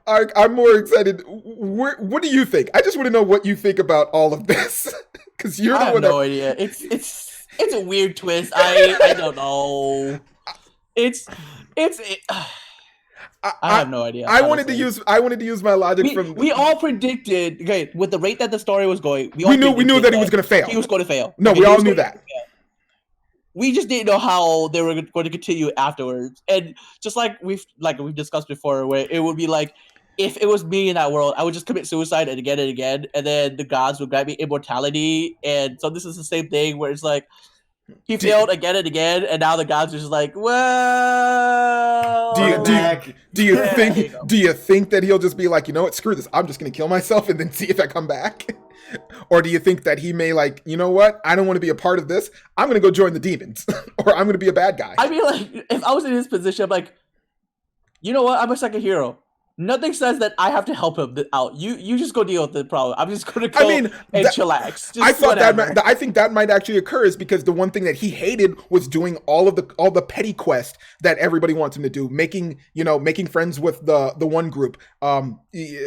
I'm more excited. What do you think? I just want to know what you think about all of this. Because you're the one. I have no idea. It's a weird twist. I don't know. I have no idea. I wanted to use my logic from. We all predicted. Okay, with the rate that the story was going, we knew that he was going to fail. He was going to fail. No, we all knew that. We just didn't know how they were going to continue afterwards. And just like we've discussed before, where it would be like, if it was me in that world, I would just commit suicide and again, and then the gods would grant me immortality. And so this is the same thing where it's like, he failed again and again, and now the gods are just like, well. Do you think that he'll just be like, you know what, screw this, I'm just gonna kill myself and then see if I come back? Or do you think that he may like, you know what, I don't want to be a part of this, I'm gonna go join the demons, or I'm gonna be a bad guy? I mean, like, if I was in his position, I'm like, you know what, I'm a second hero. Nothing says that I have to help him out. You just go deal with the problem. I'm just going to go and chillax. I thought I think that might actually occur, is because the one thing that he hated was doing all the petty quest that everybody wants him to do, making friends with the one group,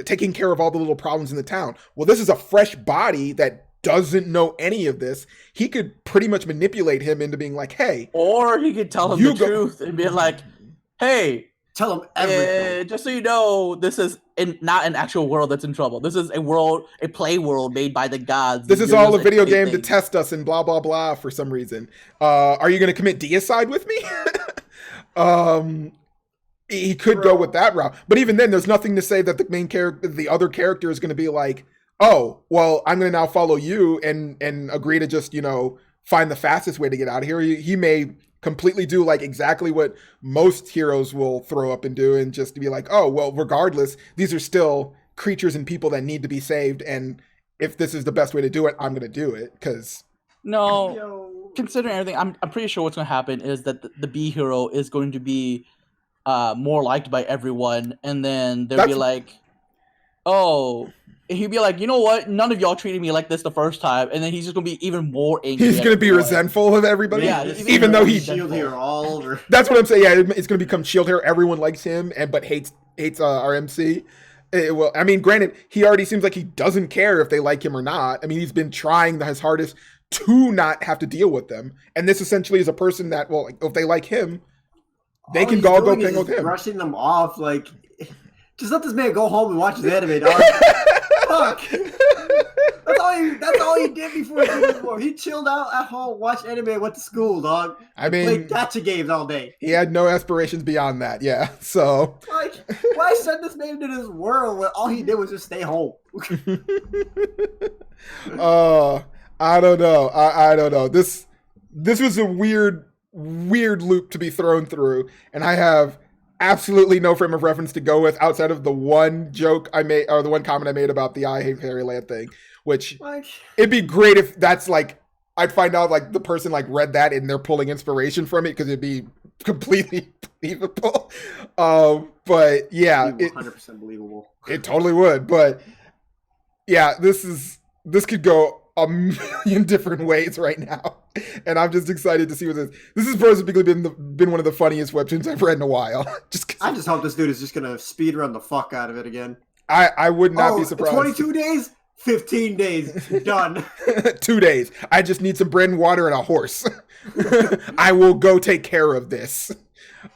taking care of all the little problems in the town. Well, this is a fresh body that doesn't know any of this. He could pretty much manipulate him into being like, hey, or he could tell him the truth and be like, hey. Tell him everything. Just so you know, this is not an actual world that's in trouble. This is a play world made by the gods. This is all a video game to test us and blah, blah, blah for some reason. Are you going to commit deicide with me? He could go with that route. But even then, there's nothing to say that the other character is going to be like, oh, well, I'm going to now follow you and agree to just, find the fastest way to get out of here. He may completely do like exactly what most heroes will throw up and do, and just to be like, oh, well, regardless, these are still creatures and people that need to be saved, and if this is the best way to do it, I'm going to do it. Because considering everything, I'm pretty sure what's going to happen is that the B hero is going to be more liked by everyone, and then they'll be like, oh, he'd be like, you know what? None of y'all treated me like this the first time, and then he's just gonna be even more angry. He's gonna be resentful of everybody. Yeah, even though he's Shield Hero all over. That's what I'm saying. Yeah, it's gonna become Shield Hero. Everyone likes him, but hates our MC. Well, I mean, granted, he already seems like he doesn't care if they like him or not. I mean, he's been trying his hardest to not have to deal with them, and this essentially is a person that, well, if they like him, they can all go hang with him. Brushing them off, like, just let this man go home and watch his anime, dog. Fuck. That's all he did before he did this war. He chilled out at home, watched anime, and went to school, dog. I mean, played gacha games all day. He had no aspirations beyond that. Yeah, so like, why send this man into this world when all he did was just stay home? I don't know. I don't know. This was a weird loop to be thrown through, and I have absolutely no frame of reference to go with outside of the one joke I made, or the one comment I made about the I Hate Fairyland thing, which it'd be great if that's like, I'd find out like the person like read that and they're pulling inspiration from it, because it'd be completely believable. But yeah, 100% believable. It totally would. But yeah, this could go a million different ways right now, and I'm just excited to see what this has basically been one of the funniest webtoons I've read in a while. I just hope this dude is just gonna speed run the fuck out of it again. I would not be surprised. 22 days, 15 days, done. 2 days. I just need some bread and water and a horse. I will go take care of this.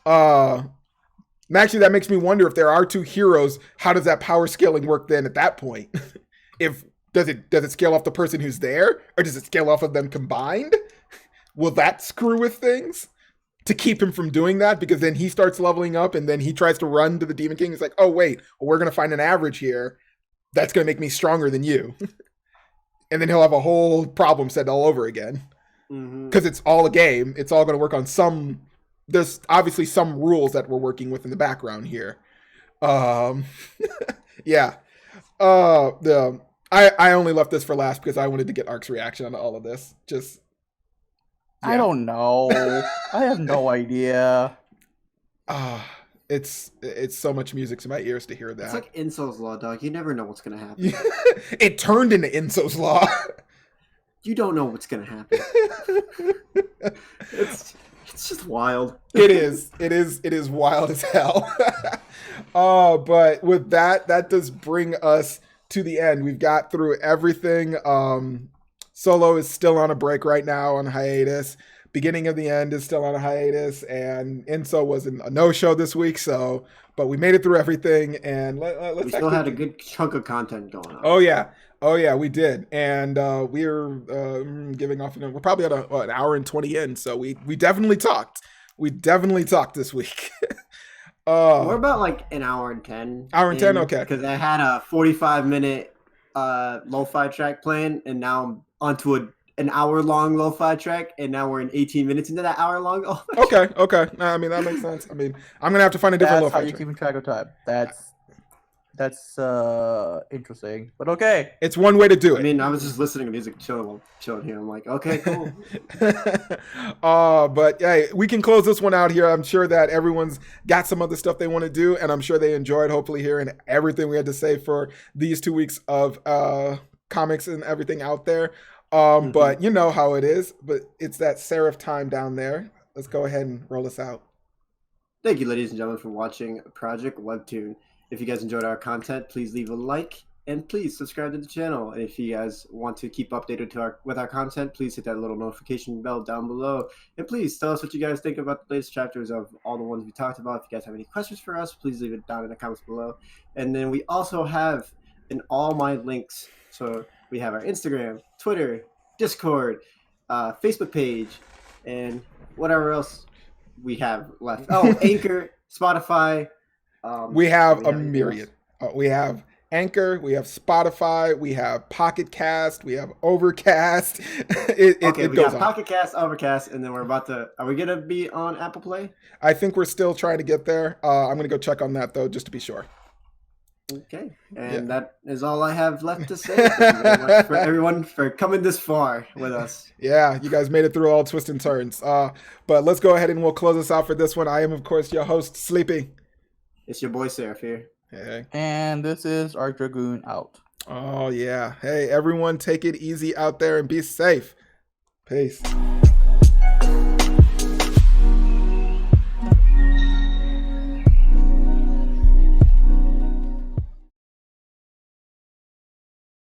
Actually, that makes me wonder, if there are two heroes, how does that power scaling work then at that point? Does it scale off the person who's there, or does it scale off of them combined? Will that screw with things to keep him from doing that? Because then he starts leveling up, and then he tries to run to the Demon King. It's like, oh wait, well, we're gonna find an average here that's gonna make me stronger than you, and then he'll have a whole problem set all over again. Because it's all a game. It's all gonna work on some. There's obviously some rules that we're working with in the background here. Yeah. I only left this for last because I wanted to get Ark's reaction on all of this. Just, yeah. I don't know. I have no idea. It's so much music to my ears to hear that. It's like Inso's Law, dog. You never know what's gonna happen. It turned into Inso's Law. You don't know what's gonna happen. It's just wild. It is wild as hell. But with that does bring us to the end. We've got through everything. Solo is still on a break right now, on hiatus, Beginning of the End is still on a hiatus, and Inso was a no-show this week. So, but we made it through everything, and let's. We still had a good chunk of content going on. Oh yeah, we did, and we're giving off. We're probably at an hour and 20 in, so we definitely talked. We definitely talked this week. We're about like an hour and 10. Hour and 10, okay. Because I had a 45-minute lo-fi track playing, and now I'm onto an hour-long lo-fi track, and now we're in 18 minutes into that hour-long. Okay. I mean, that makes sense. I mean, I'm gonna have to find a different lo-fi track. That's how you're keeping track of time. That's interesting, but okay. It's one way to do it. I mean, I was just listening to music, chilling here. I'm like, okay, cool. But hey, we can close this one out here. I'm sure that everyone's got some other stuff they want to do, and I'm sure they enjoyed hopefully hearing everything we had to say for these 2 weeks of comics and everything out there. But you know how it is. But it's that Seraph time down there. Let's go ahead and roll us out. Thank you, ladies and gentlemen, for watching Project WEBTOON. If you guys enjoyed our content, please leave a like and please subscribe to the channel. And if you guys want to keep updated with our content, please hit that little notification bell down below. And please tell us what you guys think about the latest chapters of all the ones we talked about. If you guys have any questions for us, please leave it down in the comments below. And then we also have all my links. So we have our Instagram, Twitter, Discord, Facebook page, and whatever else we have left. Oh, Anchor, Spotify. We have a myriad. We have Anchor, we have Spotify, we have Pocket Cast, we have Overcast. We got Pocket Cast, Overcast, and then we're about to. Are we gonna be on Apple Play? I think we're still trying to get there. I'm gonna go check on that though, just to be sure. Okay, and that is all I have left to say. Thank you very much for everyone for coming this far with us. Yeah, you guys made it through all twists and turns. But let's go ahead and we'll close this out for this one. I am, of course, your host, Sleepy. It's your boy Seraph here. Hey. And this is our Dragoon out. Oh, yeah. Hey, everyone, take it easy out there and be safe. Peace.